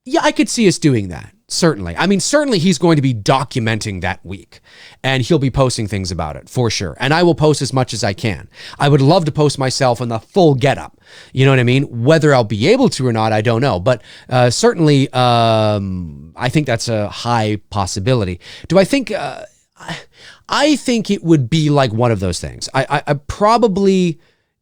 yeah, I could see us doing that. Certainly. I mean, certainly he's going to be documenting that week, and he'll be posting things about it for sure. And I will post as much as I can. I would love to post myself in the full getup. You know what I mean? Whether I'll be able to or not, I don't know. But certainly, I think that's a high possibility. Do I think? I think it would be like one of those things. I probably.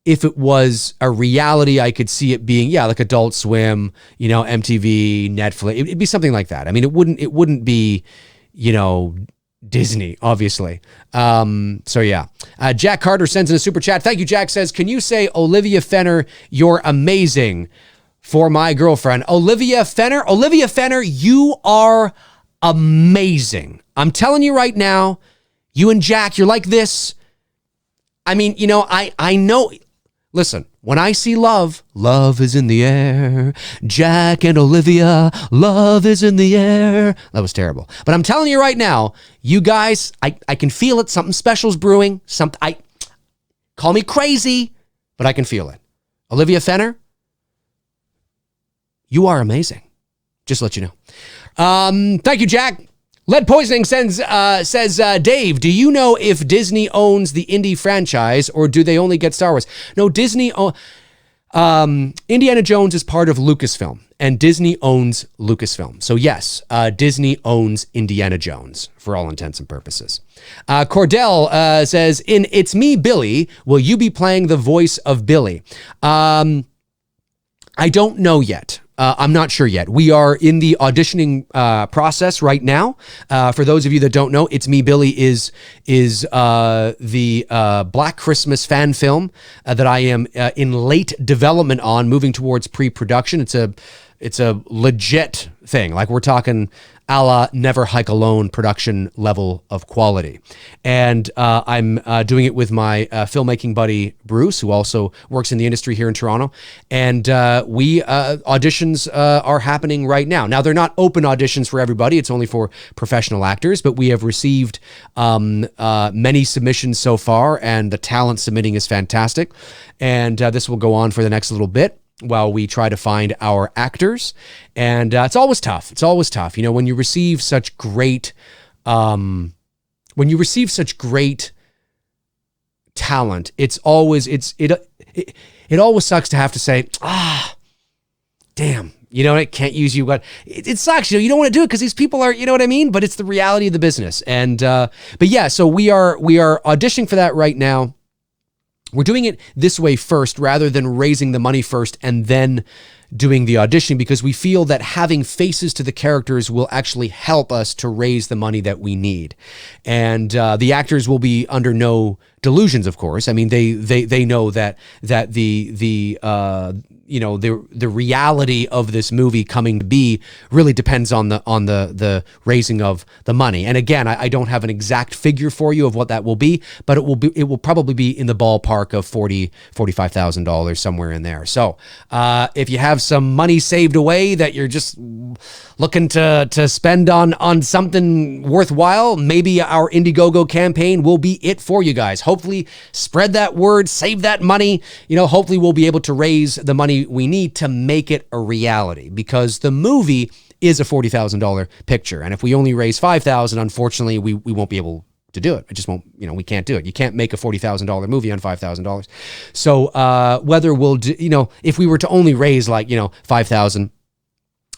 If it was a reality, I could see it being, yeah, like Adult Swim, MTV, Netflix. It'd be something like that. I mean, it wouldn't be, Disney, obviously. So yeah. Jack Carter sends in a super chat. Thank you, Jack. Says, can you say, Olivia Fenner, you're amazing for my girlfriend? Olivia Fenner, you are amazing. I'm telling you right now, you and Jack, you're like this. I mean, I know. Listen, when I see love is in the air. Jack and Olivia, love is in the air. That was terrible. But I'm telling you right now, you guys, I can feel it. Something special's brewing. Call me crazy, but I can feel it. Olivia Fenner, you are amazing. Just to let you know. Thank you, Jack. Lead Poisoning says, Dave, do you know if Disney owns the Indy franchise or do they only get Star Wars? No, Disney, Indiana Jones is part of Lucasfilm and Disney owns Lucasfilm. So yes, Disney owns Indiana Jones for all intents and purposes. Cordell says, in It's Me, Billy, will you be playing the voice of Billy? I don't know yet. I'm not sure yet. We are in the auditioning process right now. For those of you that don't know, It's Me, Billy is the Black Christmas fan film that I am in late development on, moving towards pre-production. It's a legit thing. Like we're talking a la Never Hike Alone production level of quality. And I'm doing it with my filmmaking buddy, Bruce, who also works in the industry here in Toronto. And auditions are happening right now. Now, they're not open auditions for everybody. It's only for professional actors, but we have received many submissions so far, and the talent submitting is fantastic. And this will go on for the next little bit while we try to find our actors. And it's always tough. It's always tough. When you receive such great, talent, it always sucks to have to say, damn, it can't use you. But it sucks. You don't want to do it because these people are, you know what I mean? But it's the reality of the business. And, but yeah, so we are auditioning for that right now. We're doing it this way first rather than raising the money first and then doing the audition, because we feel that having faces to the characters will actually help us to raise the money that we need. And the actors will be under no delusions, of course. I mean, they know that the reality of this movie coming to be really depends on the raising of the money. And again, I don't have an exact figure for you of what that will be, but it will probably be in the ballpark of $45,000, somewhere in there. So if you have some money saved away that you're just looking to spend on something worthwhile, maybe our Indiegogo campaign will be it for you guys. Hopefully spread that word, save that money. Hopefully we'll be able to raise the money we need to make it a reality, because the movie is a $40,000 picture. And if we only raise $5,000, unfortunately, we won't be able to do it. It just won't, we can't do it. You can't make a $40,000 movie on $5,000. So whether we'll do, if we were to only raise $5,000,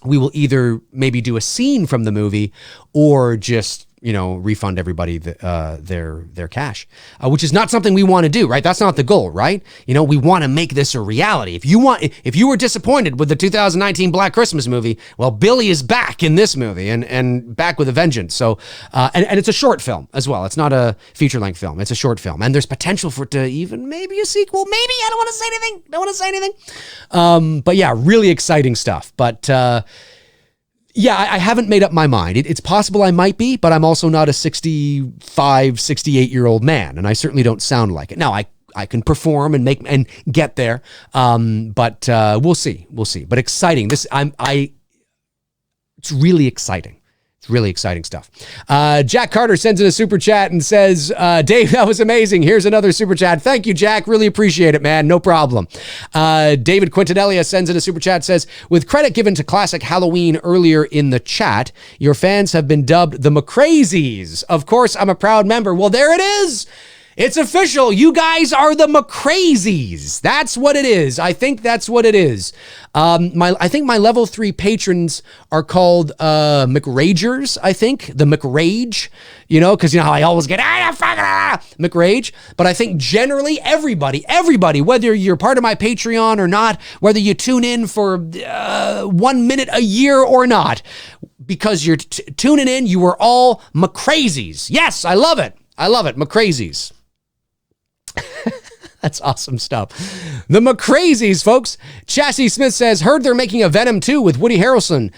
we will either maybe do a scene from the movie or just, refund everybody their cash, which is not something we want to do, right? That's not the goal, right? We want to make this a reality. If you were disappointed with the 2019 Black Christmas movie, well, Billy is back in this movie and back with a vengeance. So, and it's a short film as well. It's not a feature-length film. It's a short film. And there's potential for it to even maybe a sequel. Maybe. I don't want to say anything. But yeah, really exciting stuff. But, yeah, I haven't made up my mind. It's possible I might be, but I'm also not a 65, 68-year-old man, and I certainly don't sound like it. Now, I can perform and make and get there, but we'll see. We'll see. But exciting. It's really exciting. It's really exciting stuff. Jack Carter sends in a super chat and says, Dave, that was amazing. Here's another super chat. Thank you, Jack. Really appreciate it, man. No problem. David Quintanelia sends in a super chat, says, with credit given to classic Halloween earlier in the chat, your fans have been dubbed the McRae's. Of course, I'm a proud member. Well, there it is. It's official. You guys are the McRae's. That's what it is. I think that's what it is. I think my level 3 patrons are called McRagers, I think. The McRage, because how I always get McRage. But I think generally everybody, whether you're part of my Patreon or not, whether you tune in for 1 minute a year or not, because you're tuning in, you are all McRae's. Yes, I love it. McRae's. That's awesome stuff. The McRae's, folks. Chassis Smith says, heard they're making a Venom 2 with Woody Harrelson.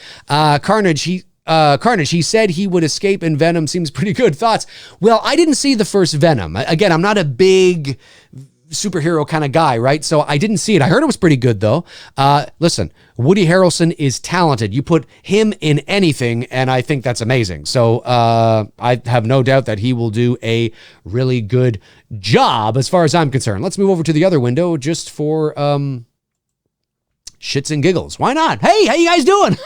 Carnage, he said he would escape in Venom. Seems pretty good. Thoughts? Well, I didn't see the first Venom. Again, I'm not a big superhero kind of guy, right? So I didn't see it. I heard it was pretty good, though. Listen, Woody Harrelson is talented. You put him in anything, and I think that's amazing. So I have no doubt that he will do a really good job as far as I'm concerned. Let's move over to the other window just for shits and giggles. Why not? Hey, how you guys doing?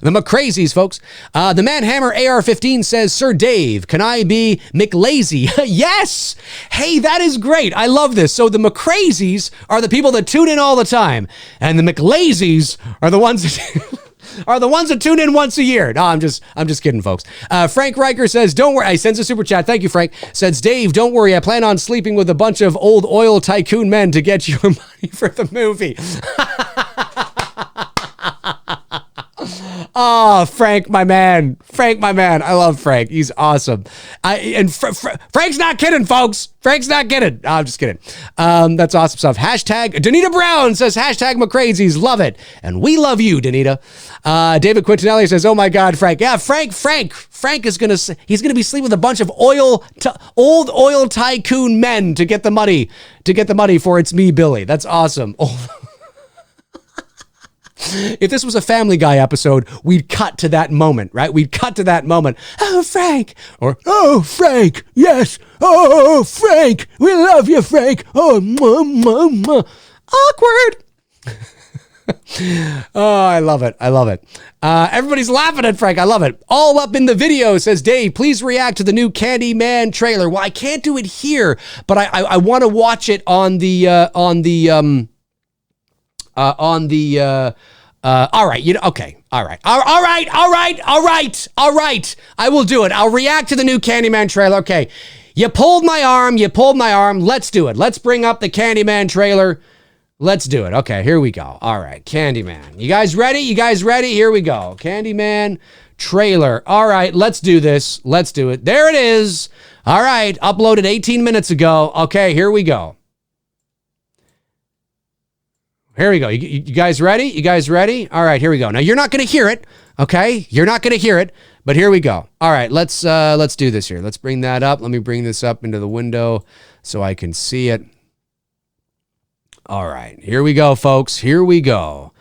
The McRae's, folks. The Manhammer AR-15 says, Sir Dave, can I be McLazy? Yes! Hey, that is great. I love this. So the McRae's are the people that tune in all the time, and the McLazy's are the ones that tune in once a year. No, I'm just kidding, folks. Frank Riker says, don't worry. I sends a super chat. Thank you, Frank. Says, Dave, don't worry. I plan on sleeping with a bunch of old oil tycoon men to get your money for the movie. Oh, Frank, my man. I love Frank. He's awesome. Frank's not kidding, folks. Frank's not kidding. No, I'm just kidding. That's awesome stuff. Hashtag Danita Brown says, hashtag McRae's. Love it. And we love you, Danita. David Quintanelli says, oh my God, Frank. Yeah, Frank is he's going to be sleeping with a bunch of old oil tycoon men to get the money for It's Me, Billy. That's awesome. If this was a Family Guy episode, we'd cut to that moment, right? We'd cut to that moment. Oh, Frank. Or, oh, Frank. Yes. Oh, Frank. We love you, Frank. Oh, awkward. Oh, I love it. Everybody's laughing at Frank. I love it. All up in the video, says Dave, please react to the new Candyman trailer. Well, I can't do it here, but I want to watch it on the all right. Okay. All right. I will do it. I'll react to the new Candyman trailer. Okay. You pulled my arm. Let's do it. Let's bring up the Candyman trailer. Let's do it. Okay. Here we go. All right. Candyman. You guys ready? Here we go. Candyman trailer. All right. Let's do this. Let's do it. There it is. All right. Uploaded 18 minutes ago. Okay. Here we go. Here we go. You guys ready? All right, here we go. Now, you're not going to hear it, okay? But here we go. All right, let's do this here. Let's bring that up. Let me bring this up into the window so I can see it. All right, here we go, folks. Here we go.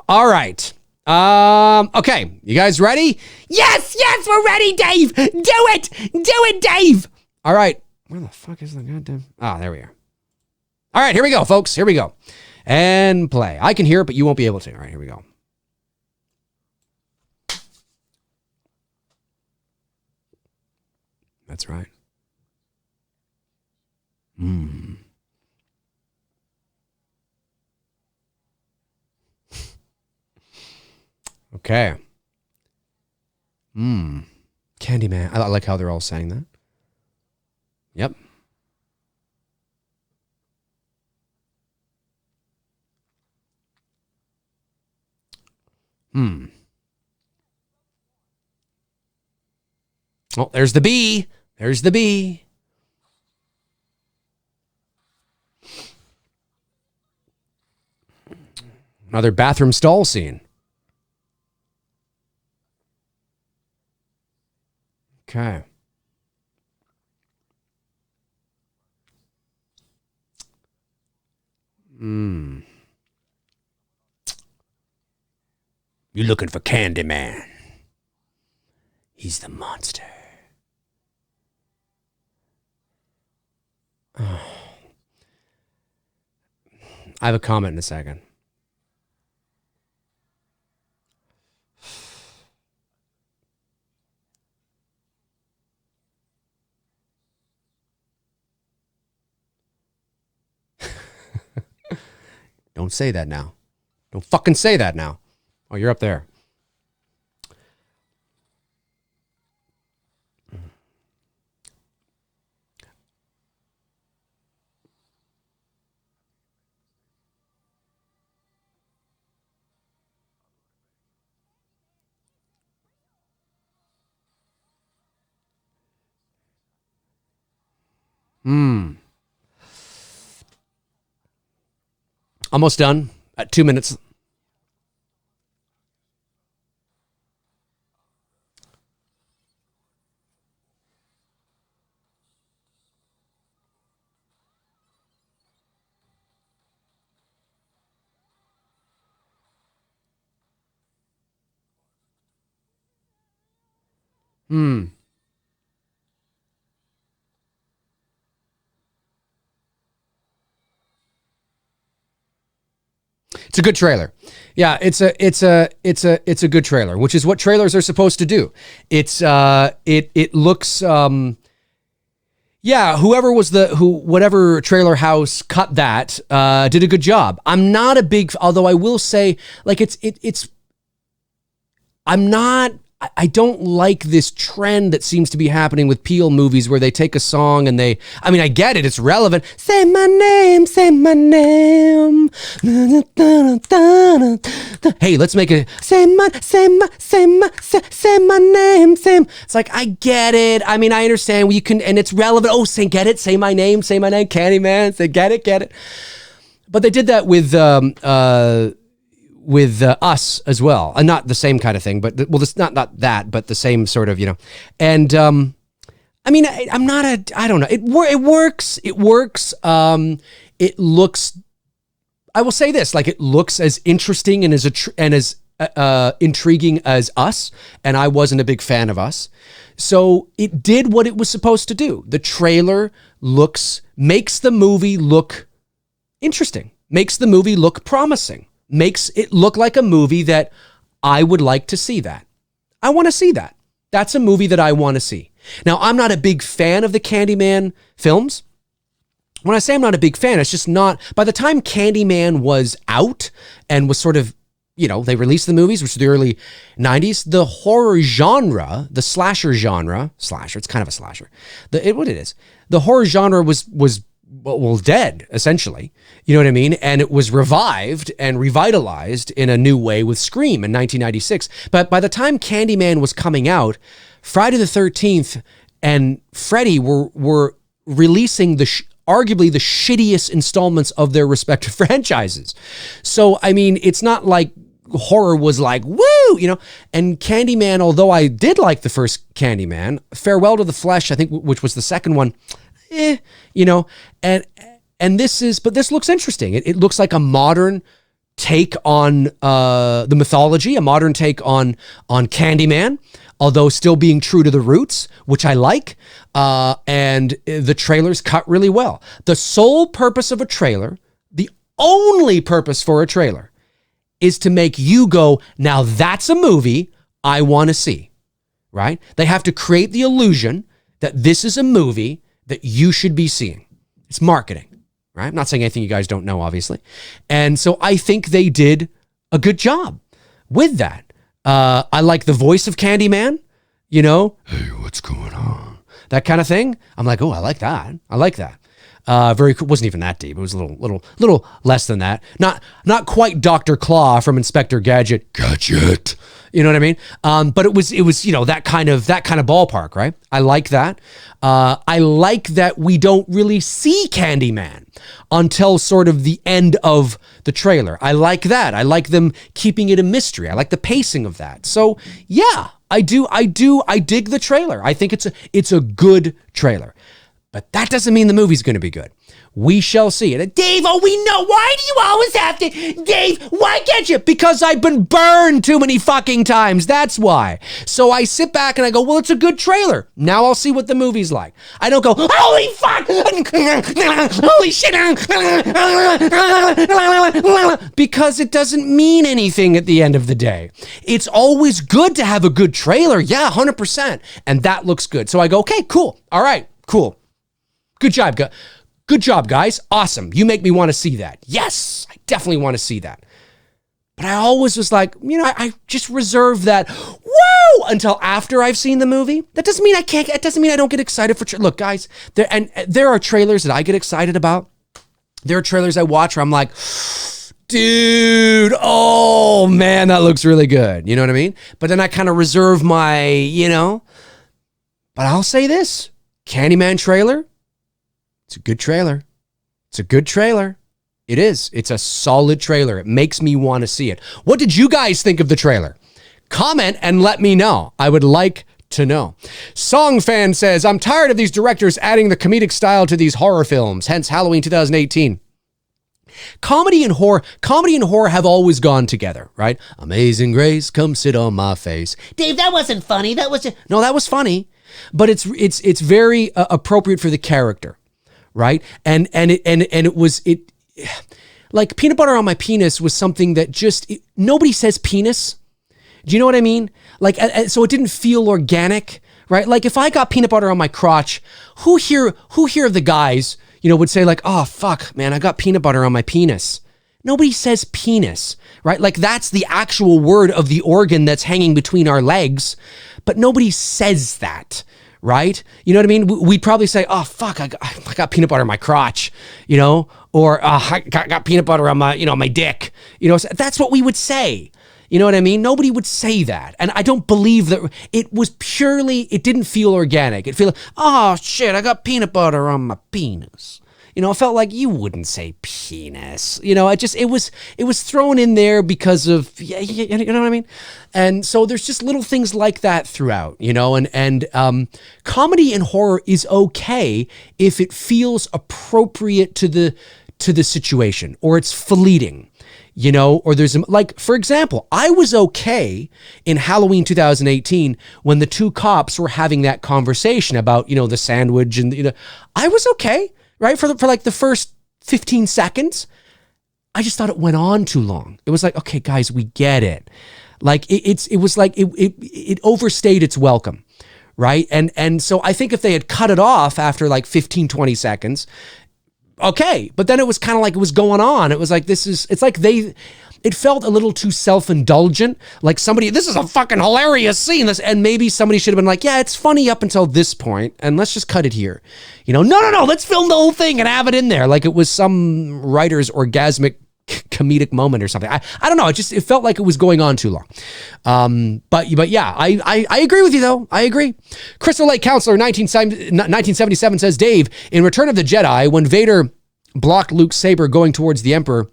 All right. Okay, you guys ready? Yes, we're ready, Dave. Do it, Dave. All right. Where the fuck is the goddamn? There we are. All right, here we go, folks. Here we go. And play. I can hear it, but you won't be able to. All right, here we go. That's right. Okay. Candyman. I like how they're all saying that. Yep. Oh, there's the bee. There's the bee. Another bathroom stall scene. Okay. You're looking for Candyman. He's the monster. Oh. I have a comment in a second. Don't say that now. Don't fucking say that now. Oh, you're up there. Almost done at 2 minutes. It's a good trailer. Yeah, it's a good trailer, which is what trailers are supposed to do. It looks whoever trailer house cut that did a good job. I'm not a big, although I will say, like, I don't like this trend that seems to be happening with Peele movies where they take a song and I get it, it's relevant. Say my name, say my name. Hey, let's make a say my name, same. It's like, I get it. I mean, I understand you can, and it's relevant. Oh, get it, say my name, Candyman, say get it. But they did that with Us as well, and not the same kind of thing, but it's not that, but the same sort of, and I mean, I'm not I don't know. It works. It looks, I will say this, like, it looks as interesting and as intriguing as Us, and I wasn't a big fan of Us. So it did what it was supposed to do. The trailer makes the movie look interesting, makes the movie look promising, makes it look like a movie that I would like to see that. I want to see that. That's a movie that I want to see. Now, I'm not a big fan of the Candyman films. When I say I'm not a big fan, it's just not, by the time Candyman was out and was sort of, they released the movies, which was the early 90s, the horror genre, the slasher, it's kind of a slasher. The horror genre was dead, essentially. You know what I mean? And it was revived and revitalized in a new way with Scream in 1996. But by the time Candyman was coming out, Friday the 13th and Freddy were releasing arguably the shittiest installments of their respective franchises. So, I mean, it's not like horror was like, woo, and Candyman, although I did like the first Candyman, Farewell to the Flesh, I think, which was the second one, and this looks interesting. It looks like a modern take on the mythology, a modern take on Candyman, although still being true to the roots, which I like. And the trailers cut really well. The sole purpose of a trailer, the only purpose for a trailer, is to make you go, now that's a movie I want to see, right? They have to create the illusion that this is a movie that you should be seeing. It's marketing, right? I'm not saying anything you guys don't know, obviously. And so I think they did a good job with that. I like the voice of Candyman, you know, hey, what's going on? That kind of thing. I'm like, oh, I like that. I like that. Very cool. Wasn't even that deep. It was a little less than that. Not quite Dr. Claw from Inspector Gadget. Gadget. You know what I mean? But it was, you know, that kind of ballpark, right? I like that. I like that we don't really see Candyman until sort of the end of the trailer. I like that. I like them keeping it a mystery. I like the pacing of that. So yeah, I do. I dig the trailer. I think it's a good trailer. But that doesn't mean the movie's going to be good. We shall see it. Dave, we know. Why do you always have to? Dave, why can't you? Because I've been burned too many fucking times. That's why. So I sit back and I go, well, it's a good trailer. Now I'll see what the movie's like. I don't go, holy fuck! Holy shit! Because it doesn't mean anything at the end of the day. It's always good to have a good trailer. Yeah, 100%. And that looks good. So I go, okay, cool. All right, cool. Good job, guys. Good job, guys. Awesome. You make me want to see that. Yes, I definitely want to see that. But I always was like, you know, I just reserve that, woo, until after I've seen the movie. That doesn't mean I can't, it doesn't mean I don't get excited for, look, guys, there are trailers that I get excited about. There are trailers I watch where I'm like, dude, oh man, that looks really good. You know what I mean? But then I kind of reserve my, you know, but I'll say this, Candyman trailer, it's a good trailer. It's a good trailer. It is. It's a solid trailer. It makes me want to see it. What did you guys think of the trailer? Comment and let me know. I would like to know. Song Fan says, I'm tired of these directors adding the comedic style to these horror films, hence Halloween 2018. Comedy and horror have always gone together, right? Amazing Grace, come sit on my face. Dave, that wasn't funny. No, that was funny, but it's very appropriate for the character. Right. And it was like peanut butter on my penis was something that just nobody says penis. Do you know what I mean? Like, so it didn't feel organic. Right. Like if I got peanut butter on my crotch, who here of the guys, you know, would say like, oh, fuck, man, I got peanut butter on my penis. Nobody says penis. Right. Like that's the actual word of the organ that's hanging between our legs. But nobody says that. Right? You know what I mean? We'd probably say, oh, fuck, I got peanut butter in my crotch, you know, or I got peanut butter on my, you know, my dick, you know, that's what we would say. You know what I mean? Nobody would say that. And I don't believe that it was purely, it didn't feel organic. It felt like, oh shit, I got peanut butter on my penis. You know, it felt like you wouldn't say penis. You know, it was thrown in there because of, you know what I mean? And so there's just little things like that throughout, you know, and comedy and horror is okay if it feels appropriate to the situation, or it's fleeting, you know, or there's like, for example, I was okay in Halloween 2018 when the two cops were having that conversation about, you know, the sandwich and, you know, I was okay. Right? For like the first 15 seconds, I just thought it went on too long. It was like, okay, guys, we get it. Like it was like it overstayed its welcome. Right? And so I think if they had cut it off after like 15, 20 seconds, okay. But then it was kind of like it was going on. It was like, it felt a little too self-indulgent. Like this is a fucking hilarious scene. And maybe somebody should have been like, yeah, it's funny up until this point, and let's just cut it here. You know, no, let's film the whole thing and have it in there. Like it was some writer's orgasmic comedic moment or something. I don't know. It felt like it was going on too long. But yeah, I agree with you though. I agree. Crystal Lake Counselor 1977 says, Dave, in Return of the Jedi, when Vader blocked Luke's saber going towards the Emperor,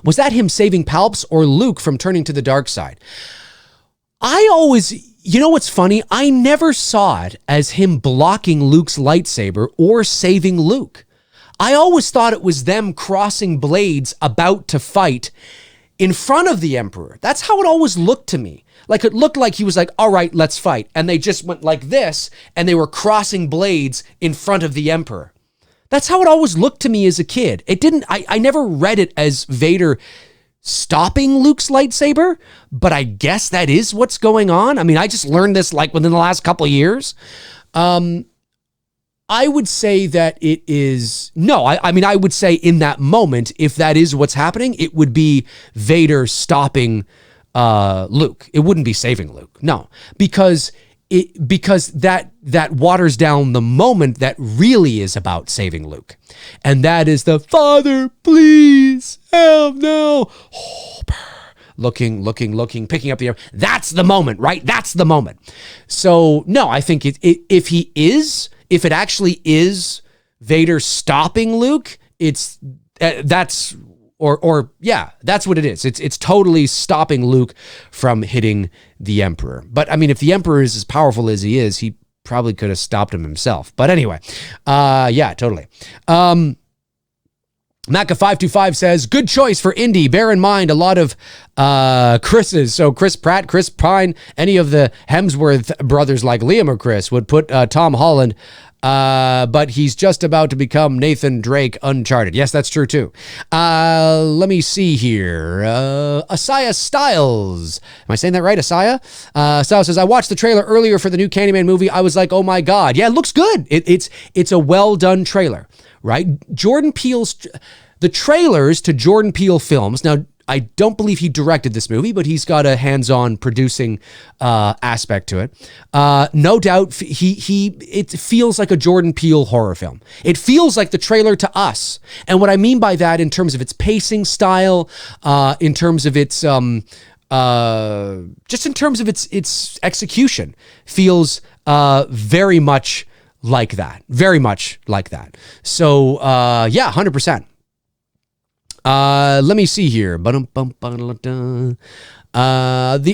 was that him saving Palps or Luke from turning to the dark side? You know what's funny? I never saw it as him blocking Luke's lightsaber or saving Luke. I always thought it was them crossing blades about to fight in front of the Emperor. That's how it always looked to me. Like it looked like he was like, all right, let's fight. And they just went like this and they were crossing blades in front of the Emperor. That's how it always looked to me as a kid. I never read it as Vader stopping Luke's lightsaber, but I guess that is what's going on. I mean, I just learned this like within the last couple of years. I would say that it is, no, I would say in that moment, if that is what's happening, it would be Vader stopping Luke. It wouldn't be saving Luke. No, because that waters down the moment that really is about saving Luke. And that is the Father, please help no. Oh, looking, picking up the air. That's the moment, right? That's the moment. So no, I think if it actually is Vader stopping Luke, that's what it is. It's totally stopping Luke from hitting the Emperor. But I mean, if the Emperor is as powerful as he is, he probably could have stopped him himself. But anyway, yeah, totally. Macca525 says, good choice for Indy. Bear in mind a lot of Chris's. So Chris Pratt, Chris Pine, any of the Hemsworth brothers like Liam or Chris would put Tom Holland, but he's just about to become Nathan Drake Uncharted. Yes, that's true too. Let me see here. Asaya Styles. Am I saying that right, Asaya? Styles says, I watched the trailer earlier for the new Candyman movie. I was like, oh my God. Yeah, it looks good. It's a well done trailer, right? Jordan Peele's... The trailers to Jordan Peele films, now I don't believe he directed this movie, but he's got a hands-on producing aspect to it. No doubt, it feels like a Jordan Peele horror film. It feels like the trailer to us. And what I mean by that, in terms of its pacing style, in terms of its just in terms of its execution, feels very much like that. Very much like that. So yeah, 100%. Let me see here. The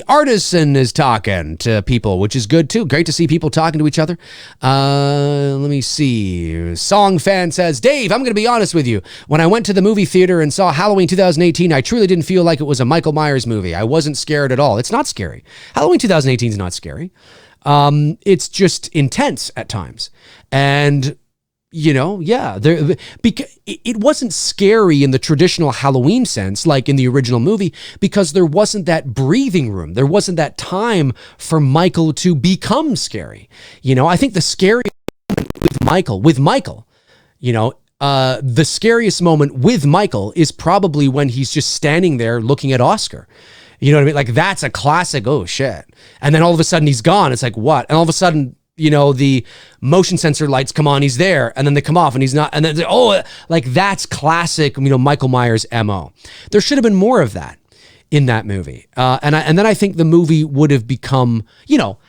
Artisan is talking to people, which is good too. Great to see people talking to each other. Let me see. Song Fan says, Dave, I'm going to be honest with you. When I went to the movie theater and saw Halloween 2018, I truly didn't feel like it was a Michael Myers movie. I wasn't scared at all. It's not scary. Halloween 2018 is not scary. It's just intense at times. And yeah, because it wasn't scary in the traditional Halloween sense, like in the original movie, because there wasn't that breathing room. There wasn't that time for Michael to become scary. I think the scariest moment with Michael, the scariest moment with Michael is probably when he's just standing there looking at Oscar. You know what I mean? Like, that's a classic, oh shit. And then all of a sudden he's gone. It's like, what? And all of a sudden, the motion sensor lights come on, he's there, and then they come off and he's not, and then, like, that's classic, Michael Myers MO. There should have been more of that in that movie. And then I think the movie would have become,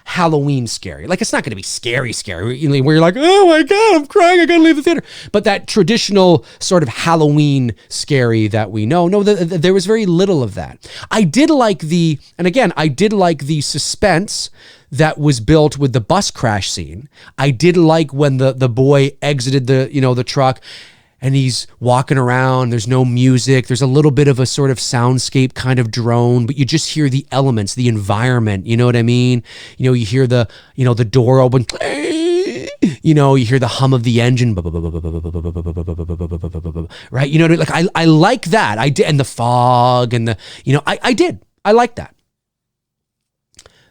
Halloween scary. Like, it's not going to be scary, where you're like, oh my God, I'm crying, I got to leave the theater. But that traditional sort of Halloween scary that we know, there was very little of that. I did like the suspense that was built with the bus crash scene. I did like when the boy exited the truck and he's walking around. There's no music. There's a little bit of a sort of soundscape kind of drone, but you just hear the elements, the environment. You know what I mean? You hear the door open. You hear the hum of the engine. Right? You know what I mean? Like, I like that. I did. And the fog and I did. I like that.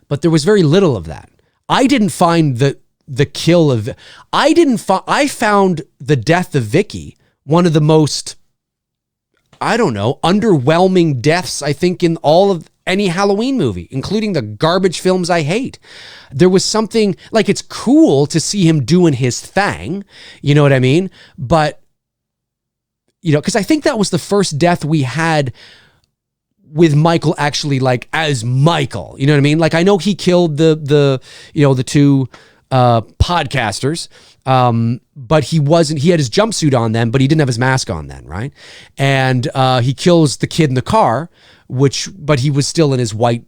But there was very little of that. I didn't find the kill of... I found the death of Vicky one of the most, underwhelming deaths, I think, in all of any Halloween movie, including the garbage films I hate. There was something, like, it's cool to see him doing his thing, you know what I mean? But, because I think that was the first death we had with Michael actually, like, as Michael, you know what I mean? Like, I know he killed the two podcasters, but he had his jumpsuit on then, but he didn't have his mask on then, right? And he kills the kid in the car, but he was still in his white,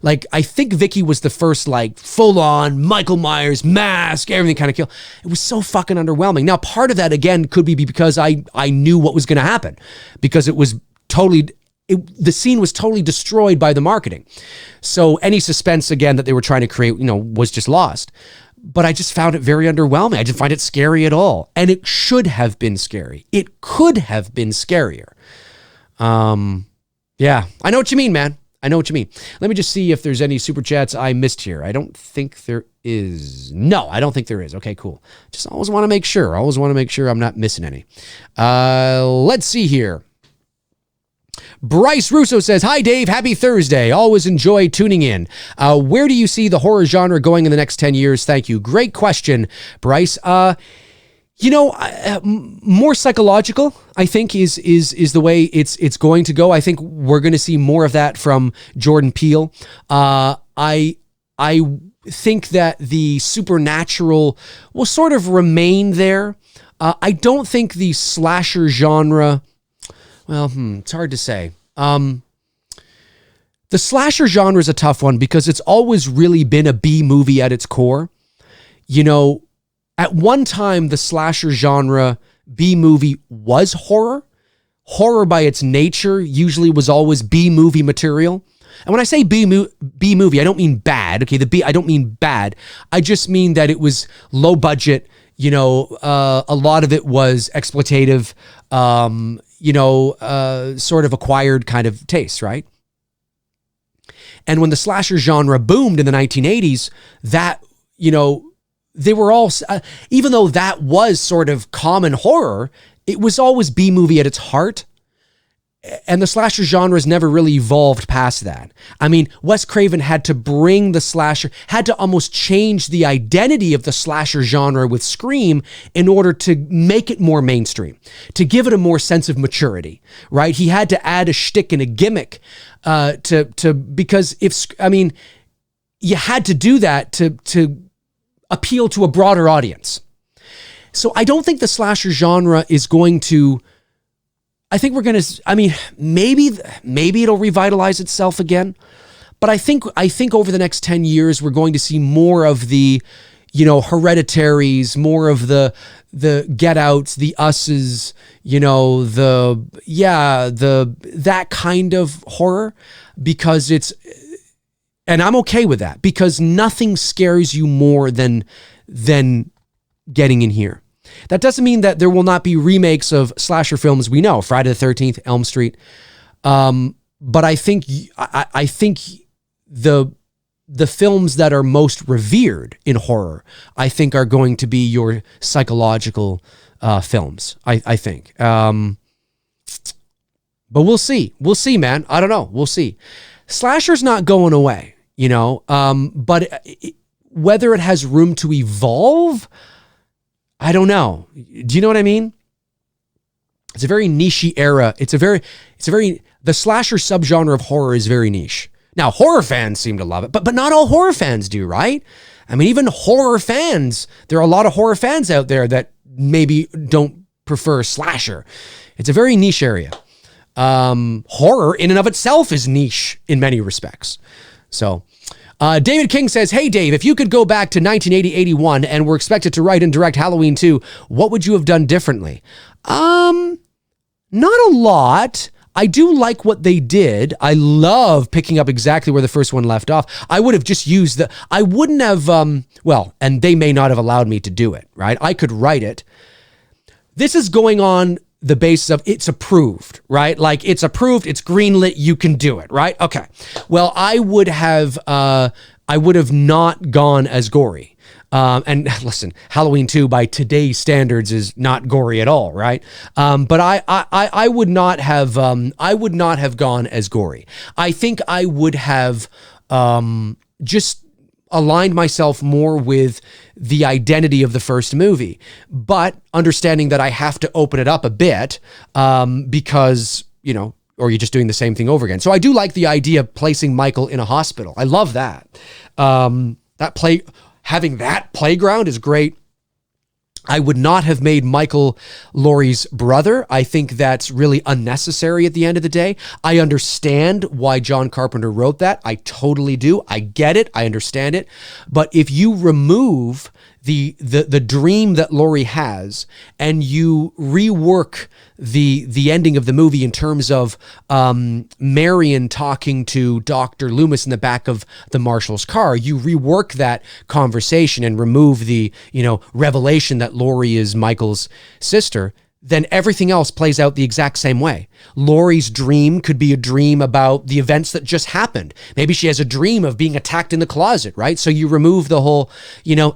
like, I think Vicky was the first, like, full-on Michael Myers mask, everything kind of kill. It was so fucking underwhelming. Now, part of that, again, could be because I knew what was going to happen, because it was totally... the scene was totally destroyed by the marketing. So any suspense, again, that they were trying to create, was just lost. But I just found it very underwhelming. I didn't find it scary at all. And it should have been scary. It could have been scarier. Yeah, I know what you mean, man. I know what you mean. Let me just see if there's any super chats I missed here. I don't think there is. No, I don't think there is. Okay, cool. Just always want to make sure. I'm not missing any. Let's see here. Bryce Russo says, hi, Dave. Happy Thursday. Always enjoy tuning in. Where do you see the horror genre going in the next 10 years? Thank you. Great question, Bryce. More psychological, I think, is the way it's going to go. I think we're going to see more of that from Jordan Peele. I think that the supernatural will sort of remain there. I don't think the slasher genre, well, it's hard to say. The slasher genre is a tough one because it's always really been a B movie at its core. At one time, the slasher genre B movie was horror. Horror by its nature usually was always B movie material. And when I say B movie, I don't mean bad. Okay, I don't mean bad. I just mean that it was low budget. A lot of it was exploitative, sort of acquired kind of taste, right? And when the slasher genre boomed in the 1980s, that, they were all, even though that was sort of common horror, it was always B movie at its heart. And the slasher genres never really evolved past that. I mean, Wes Craven had to bring the slasher, had to almost change the identity of the slasher genre with Scream in order to make it more mainstream, to give it a more sense of maturity, right? He had to add a shtick and a gimmick because you had to do that to appeal to a broader audience. So I don't think the slasher genre is going to, I think we're going to, maybe it'll revitalize itself again. But I think over the next 10 years, we're going to see more of the, Hereditaries, more of the Get Outs, the Us's, that kind of horror, because and I'm okay with that, because nothing scares you more than getting in here. That doesn't mean that there will not be remakes of slasher films we know, Friday the 13th, Elm Street. But I think the films that are most revered in horror, I think, are going to be your psychological films, I think. But we'll see. We'll see, man. I don't know. We'll see. Slasher's not going away, but whether it has room to evolve, I don't know. Do you know what I mean? It's a very niche era. The slasher subgenre of horror is very niche. Now, horror fans seem to love it, but not all horror fans do, right? I mean, even horror fans, there are a lot of horror fans out there that maybe don't prefer slasher. It's a very niche area. Horror in and of itself is niche in many respects. So, David King says, hey, Dave, if you could go back to 1980-81 and were expected to write and direct Halloween 2, what would you have done differently? Not a lot. I do like what they did. I love picking up exactly where the first one left off. I would have just used I wouldn't have, and they may not have allowed me to do it, right? I could write it. This is going on the basis of it's approved, right? Like, it's approved, it's greenlit, you can do it, right? Okay. Well, I would have not gone as gory. And listen, Halloween 2 by today's standards is not gory at all, right? But I would not have gone as gory. I think I would have just aligned myself more with the identity of the first movie, but understanding that I have to open it up a bit because, or you're just doing the same thing over again. So I do like the idea of placing Michael in a hospital. I love that. Having that playground is great. I would not have made Michael Laurie's brother. I think that's really unnecessary at the end of the day. I understand why John Carpenter wrote that. I totally do. I get it. I understand it. But if you remove the dream that Laurie has and you rework the ending of the movie in terms of Marion talking to Dr. Loomis in the back of the marshal's car, you rework that conversation and remove the revelation that Laurie is Michael's sister, then everything else plays out the exact same way. Laurie's dream could be a dream about the events that just happened. Maybe she has a dream of being attacked in the closet, right? So you remove the whole,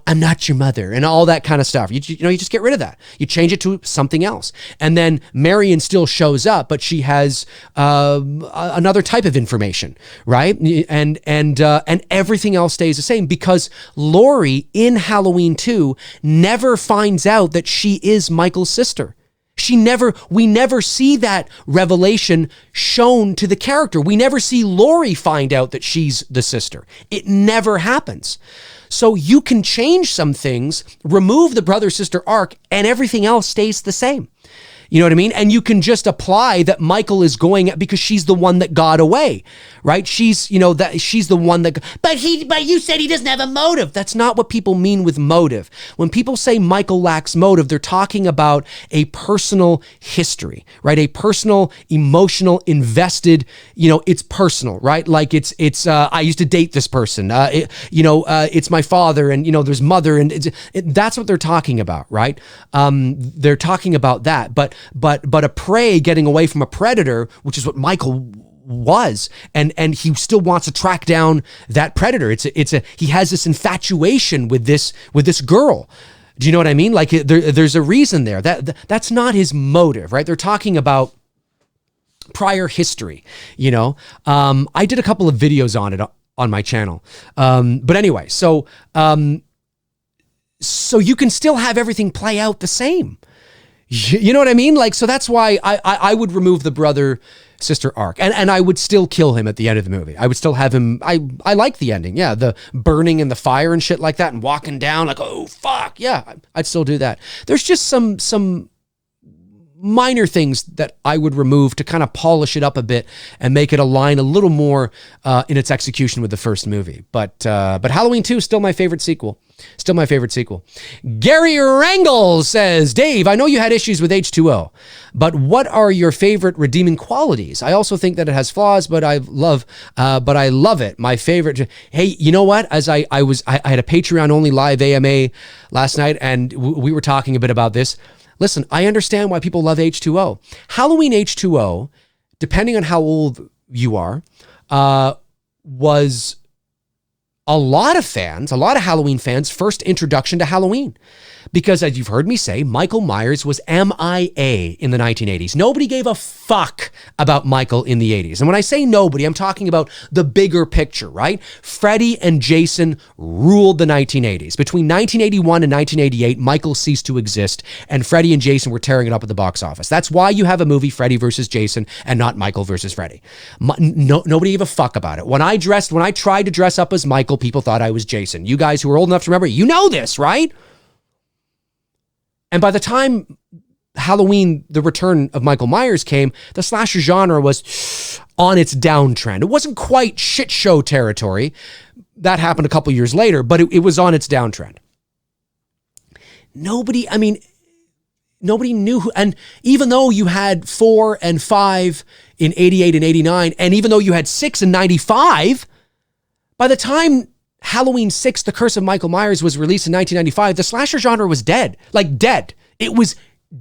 I'm not your mother and all that kind of stuff. You just get rid of that. You change it to something else. And then Marion still shows up, but she has another type of information, right? And everything else stays the same because Laurie in Halloween 2 never finds out that she is Michael's sister. We never see that revelation shown to the character. We never see Laurie find out that she's the sister. It never happens. So you can change some things, remove the brother-sister arc, and everything else stays the same. You know what I mean? And you can just apply that Michael is going because she's the one that got away, right? She's the one that, but you said he doesn't have a motive. That's not what people mean with motive. When people say Michael lacks motive, they're talking about a personal history, right? A personal, emotional, invested, it's personal, right? Like it's I used to date this person, it's my father and, there's mother and that's what they're talking about, right? They're talking about that, but a prey getting away from a predator, which is what Michael was, and he still wants to track down that predator. He has this infatuation with this girl. Do you know what I mean? Like there's a reason there. That's not his motive, right? They're talking about prior history. I did a couple of videos on it on my channel. But anyway, so you can still have everything play out the same. You know what I mean? Like, so that's why I would remove the brother-sister arc. And I would still kill him at the end of the movie. I would still have him. I like the ending. Yeah, the burning and the fire and shit like that and walking down like, oh, fuck. Yeah, I'd still do that. There's just some minor things that I would remove to kind of polish it up a bit and make it align a little more in its execution with the first movie. But Halloween 2 is still my favorite sequel. Still my favorite sequel. Gary Rangel says, Dave, I know you had issues with H2O, but what are your favorite redeeming qualities? I also think that it has flaws, but I love it. My favorite. Hey, you know what? As I had a Patreon only live AMA last night, and we were talking a bit about this. Listen, I understand why people love H2O. Halloween H2O, depending on how old you are, was a lot of Halloween fans' first introduction to Halloween. Because as you've heard me say, Michael Myers was MIA in the 1980s. Nobody gave a fuck about Michael in the 80s. And when I say nobody, I'm talking about the bigger picture, right? Freddy and Jason ruled the 1980s. Between 1981 and 1988, Michael ceased to exist, and Freddy and Jason were tearing it up at the box office. That's why you have a movie, Freddy versus Jason, and not Michael versus Freddy. Nobody gave a fuck about it. When I tried to dress up as Michael, people thought I was Jason. You guys who are old enough to remember, you know this, right? And by the time Halloween, the return of Michael Myers came, the slasher genre was on its downtrend. It wasn't quite shit show territory. That happened a couple years later, but it was on its downtrend. Nobody knew who, and even though you had 4 and 5 in 88 and 89, and even though you had 6 in 95, by the time Halloween 6, The Curse of Michael Myers was released in 1995, the slasher genre was dead. Like dead. It was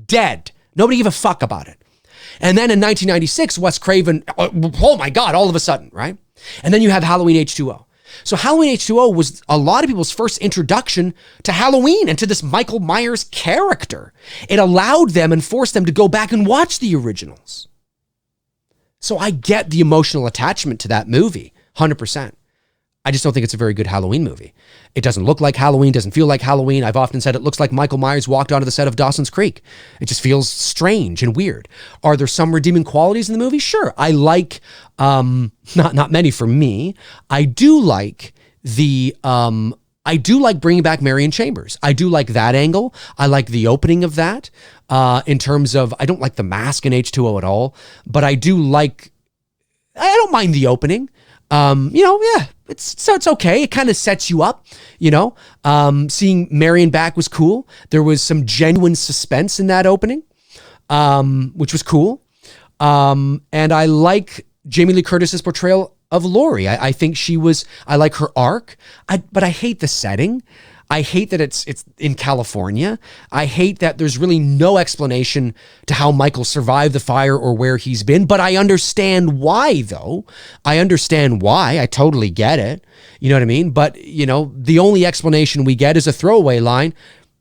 dead. Nobody gave a fuck about it. And then in 1996, Wes Craven, oh my God, all of a sudden, right? And then you have Halloween H2O. So Halloween H2O was a lot of people's first introduction to Halloween and to this Michael Myers character. It allowed them and forced them to go back and watch the originals. So I get the emotional attachment to that movie, 100%. I just don't think it's a very good Halloween movie. It doesn't look like Halloween, doesn't feel like Halloween. I've often said it looks like Michael Myers walked onto the set of Dawson's Creek. It just feels strange and weird. Are there some redeeming qualities in the movie? Sure. I like, not many for me. I do like bringing back Marion Chambers. I do like that angle. I like the opening of that in terms of, I don't like the mask in H2O at all, but I don't mind the opening. It's okay. It kind of sets you up, seeing Marion back was cool. There was some genuine suspense in that opening, which was cool. And I like Jamie Lee Curtis's portrayal of Laurie. I think I like her arc, but I hate the setting. I hate that it's in California. I hate that there's really no explanation to how Michael survived the fire or where he's been, but I understand why, though. I understand why. I totally get it. You know what I mean? But, the only explanation we get is a throwaway line.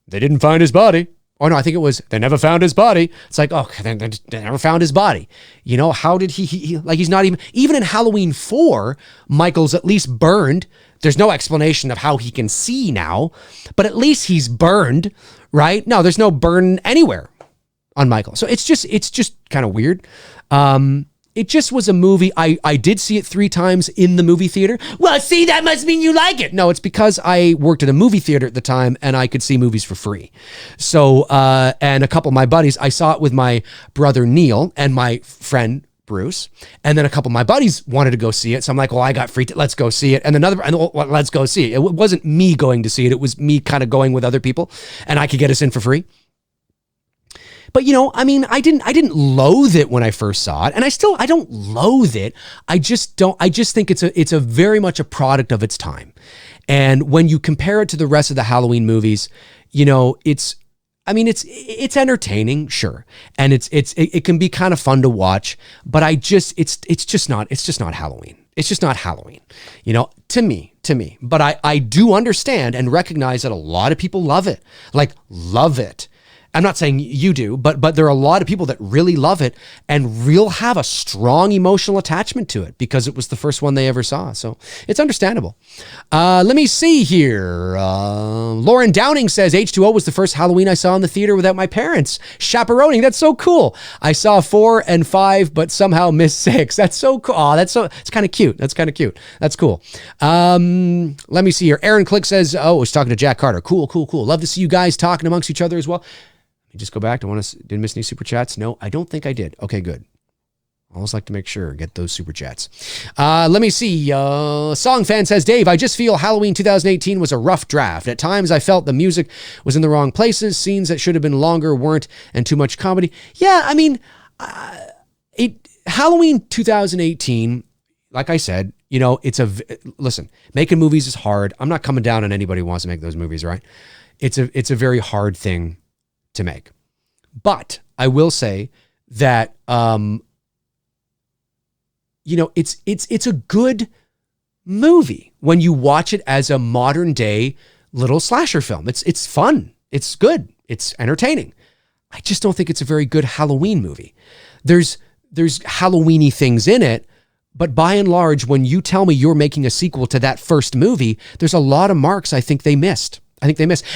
They didn't find his body. Oh, no, I think it was, they never found his body. It's like, oh, they never found his body. How did he like, he's not even in Halloween 4, Michael's at least burned. There's no explanation of how he can see now, but at least he's burned, right? No, there's no burn anywhere on Michael. So it's just kind of weird. It just was a movie. I did see it 3 times in the movie theater. Well, see, that must mean you like it. No, it's because I worked at a movie theater at the time and I could see movies for free. So, and a couple of my buddies, I saw it with my brother Neil and my friend Bruce. And then a couple of my buddies wanted to go see it. So I'm like, well, I got free. Let's go see it. And let's go see it. It wasn't me going to see it. It was me kind of going with other people and I could get us in for free. But I didn't loathe it when I first saw it, and I don't loathe it. I just think it's a very much a product of its time. And when you compare it to the rest of the Halloween movies, it's entertaining, sure. And it can be kind of fun to watch, but it's just not Halloween. It's just not Halloween, to me. But I do understand and recognize that a lot of people love it. Like, love it. I'm not saying you do, but there are a lot of people that really love it and will have a strong emotional attachment to it because it was the first one they ever saw. So it's understandable. Let me see here. Lauren Downing says H2O was the first Halloween I saw in the theater without my parents chaperoning. That's so cool. I saw 4 and 5, but somehow missed 6. That's so cool. Oh, it's kind of cute. That's kind of cute. That's cool. Let me see here. Aaron Click says, I was talking to Jack Carter. Cool. Love to see you guys talking amongst each other as well. Just go back. Didn't miss any super chats? No, I don't think I did. Okay, good. I always like to make sure, get those super chats. Let me see. Song Fan says, Dave, I just feel Halloween 2018 was a rough draft. At times I felt the music was in the wrong places. Scenes that should have been longer weren't, and too much comedy. Yeah, Halloween 2018, like I said, listen, making movies is hard. I'm not coming down on anybody who wants to make those movies, right? It's a very hard thing to make. But I will say that it's a good movie when you watch it as a modern day little slasher film. It's fun. It's good. It's entertaining. I just don't think it's a very good Halloween movie. There's Halloween-y things in it, but by and large, when you tell me you're making a sequel to that first movie, there's a lot of marks I think they missed.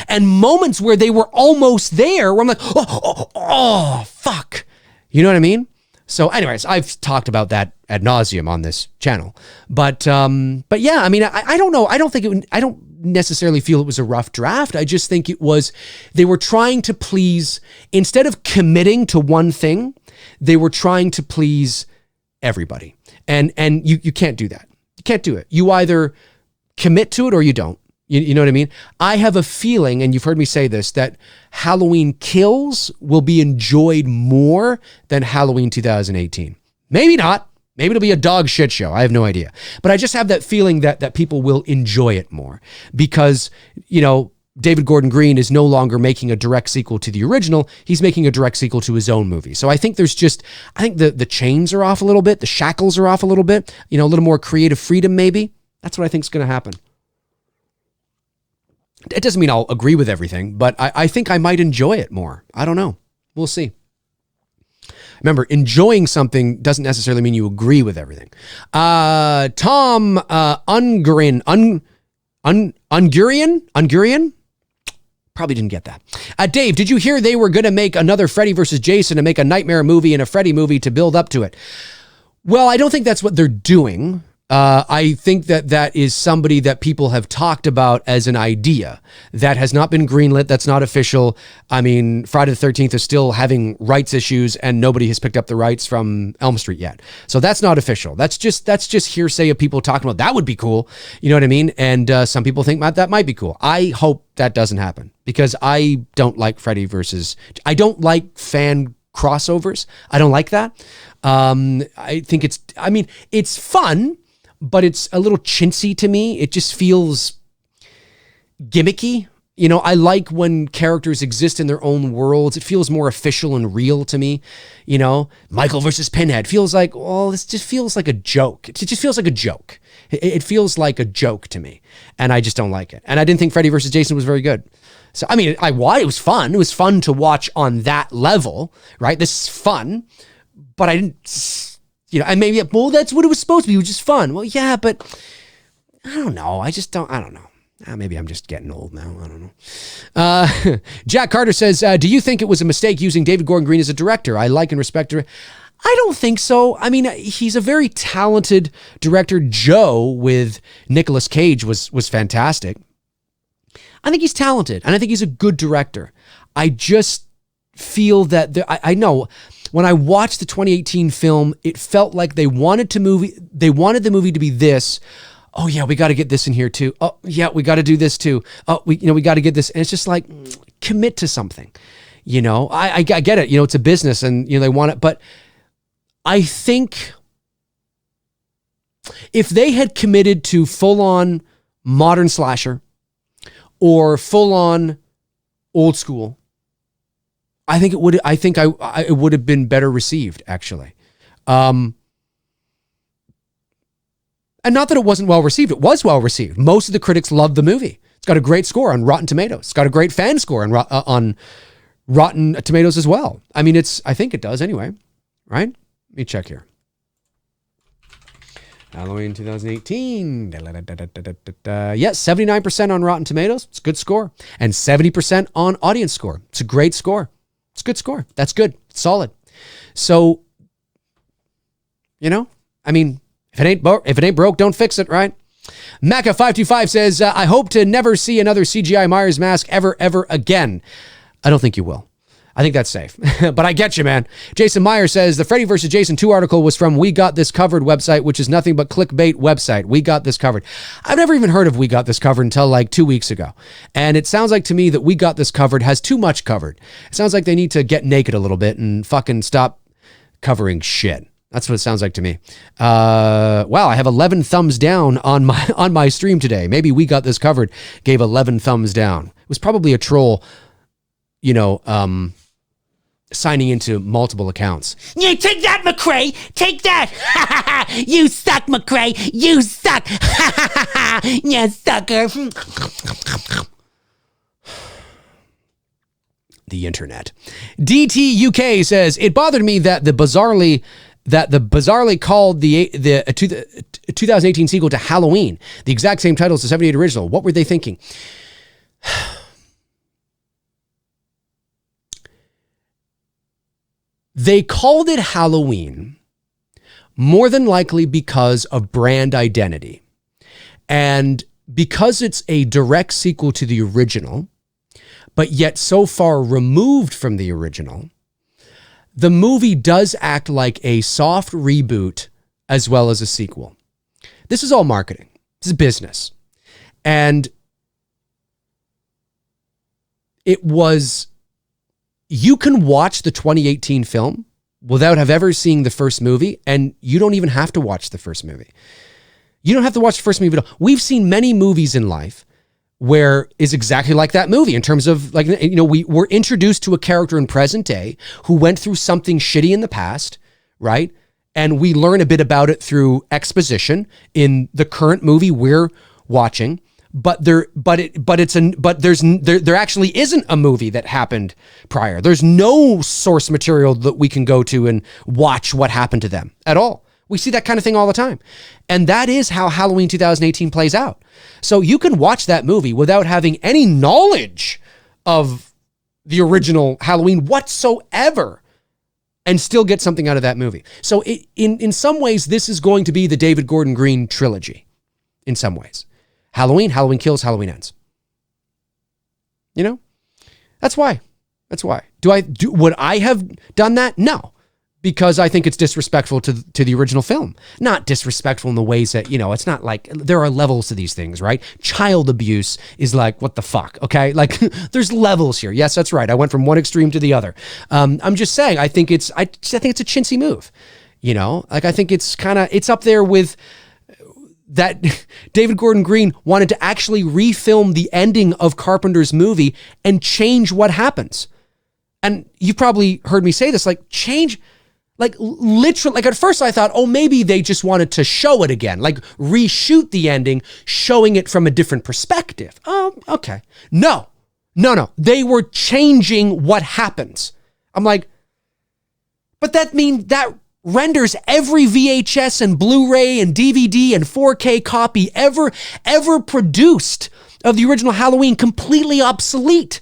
And moments where they were almost there where I'm like, oh, fuck. You know what I mean? So anyways, I've talked about that ad nauseum on this channel. But yeah, I don't know. I don't necessarily feel it was a rough draft. I just think they were trying to please, instead of committing to one thing, they were trying to please everybody. And you can't do that. You can't do it. You either commit to it or you don't. You know what I mean? I have a feeling, and you've heard me say this, that Halloween Kills will be enjoyed more than Halloween 2018. Maybe not. Maybe it'll be a dog shit show. I have no idea. But I just have that feeling that people will enjoy it more because, David Gordon Green is no longer making a direct sequel to the original. He's making a direct sequel to his own movie. So I think the chains are off a little bit. The shackles are off a little bit. A little more creative freedom maybe. That's what I think is going to happen. It doesn't mean I'll agree with everything, but I think I might enjoy it more. I don't know. We'll see. Remember, enjoying something doesn't necessarily mean you agree with everything. Tom Ungurian? Probably didn't get that. Dave, did you hear they were going to make another Freddy versus Jason and make a Nightmare movie and a Freddy movie to build up to it? Well, I don't think that's what they're doing. I think that is somebody that people have talked about as an idea that has not been greenlit. That's not official. Friday the 13th is still having rights issues and nobody has picked up the rights from Elm Street yet. So that's not official. That's just hearsay of people talking about that would be cool. You know what I mean? And some people think that might be cool. I hope that doesn't happen because I don't like I don't like fan crossovers. I don't like that. I think it's fun, but it's a little chintzy to me. It just feels gimmicky. You know, I like when characters exist in their own worlds. It feels more official and real to me. You know, Michael versus Pinhead feels like, well, this just feels like a joke. It just feels like a joke. It feels like a joke to me, and I just don't like it. And I didn't think Freddy versus Jason was very good. So, I mean, it was fun. It was fun to watch on that level, right? This is fun, but I didn't, you know, and maybe, well, that's what it was supposed to be. It was just fun. Well, yeah, but I don't know. I don't know. Maybe I'm just getting old now. I don't know. Jack Carter says, do you think it was a mistake using David Gordon Green as a director? I like and respect her. I don't think so. I mean, he's a very talented director. Joe with Nicolas Cage was fantastic. I think he's talented, and I think he's a good director. I just feel that I know when I watched the 2018 film, it felt like they wanted the movie to be this. Oh yeah, we got to get this in here too. Oh yeah, we got to do this too. Oh, we got to get this. And it's just like, commit to something. You know, I get it. You know, it's a business, and you know they want it. But I think if they had committed to full on modern slasher or full on old school, I think it would. I think it would have been better received, actually. And not that it wasn't well received. It was well received. Most of the critics loved the movie. It's got a great score on Rotten Tomatoes. It's got a great fan score on Rotten Tomatoes as well. I mean, I think it does anyway, right? Let me check here. Halloween 2018. Yes, 79% on Rotten Tomatoes. It's a good score. And 70% on audience score. It's a great score. It's a good score. That's good. It's solid. So, you know, I mean, if it ain't broke, don't fix it, right? Macca525 says, I hope to never see another CGI Myers mask ever again. I don't think you will. I think that's safe. But I get you, man. Jason Meyer says, the Freddy vs. Jason 2 article was from We Got This Covered website, which is nothing but clickbait website. We Got This Covered. I've never even heard of We Got This Covered until like 2 weeks ago. And it sounds like to me that We Got This Covered has too much covered. It sounds like they need to get naked a little bit and fucking stop covering shit. That's what it sounds like to me. Wow, I have 11 thumbs down on my stream today. Maybe We Got This Covered gave 11 thumbs down. It was probably a troll, you know, signing into multiple accounts. Yeah, take that, McRae. Take that. You suck, McRae. You suck. Yeah, sucker. The internet. DT UK says, it bothered me that the bizarrely called the 2018 sequel to Halloween, the exact same title as the 78 original. What were they thinking? They called it Halloween more than likely because of brand identity. And because it's a direct sequel to the original, but yet so far removed from the original, the movie does act like a soft reboot as well as a sequel. This is all marketing. This is business. And you can watch the 2018 film without have ever seen the first movie, and you don't even have to watch the first movie. You don't have to watch the first movie at all. We've seen many movies in life where is exactly like that movie in terms of, like, you know, we were introduced to a character in present day who went through something shitty in the past, right? And we learn a bit about it through exposition in the current movie we're watching. But there actually isn't a movie that happened prior. There's no source material that we can go to and watch what happened to them at all. We see that kind of thing all the time. And that is how Halloween 2018 plays out. So you can watch that movie without having any knowledge of the original Halloween whatsoever and still get something out of that movie. So in some ways, this is going to be the David Gordon Green trilogy in some ways. Halloween, Halloween Kills, Halloween Ends. You know? That's why. Would I have done that? No. Because I think it's disrespectful to the original film. Not disrespectful in the ways that, you know, it's not like, there are levels to these things, right? Child abuse is like, what the fuck, okay? Like, there's levels here. Yes, that's right. I went from one extreme to the other. I'm just saying, I think it's a chintzy move. You know? Like, I think it's up there with that David Gordon Green wanted to actually refilm the ending of Carpenter's movie and change what happens. And you've probably heard me say this, like change, like literally, like at first I thought, oh, maybe they just wanted to show it again, like reshoot the ending, showing it from a different perspective. Oh, okay. No. They were changing what happens. I'm like, but that means that renders every VHS and Blu-ray and DVD and 4K copy ever produced of the original Halloween completely obsolete.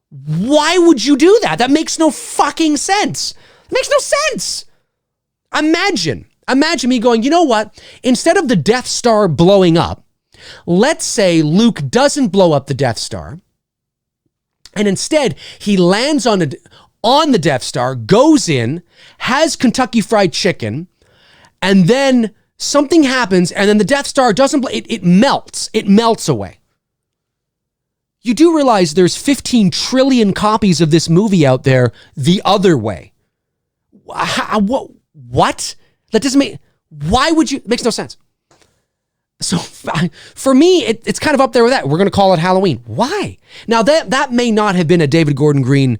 Why would you do that? That makes no fucking sense. It makes no sense. Imagine me going, you know what? Instead of the Death Star blowing up, let's say Luke doesn't blow up the Death Star, and instead he lands on the Death Star, goes in, has Kentucky Fried Chicken, and then something happens, and then the Death Star doesn't it melts. It melts away. You do realize there's 15 trillion copies of this movie out there the other way. What? That doesn't make... Why would you... It makes no sense. So for me, it's kind of up there with that. We're going to call it Halloween. Why? Now, that may not have been a David Gordon Green,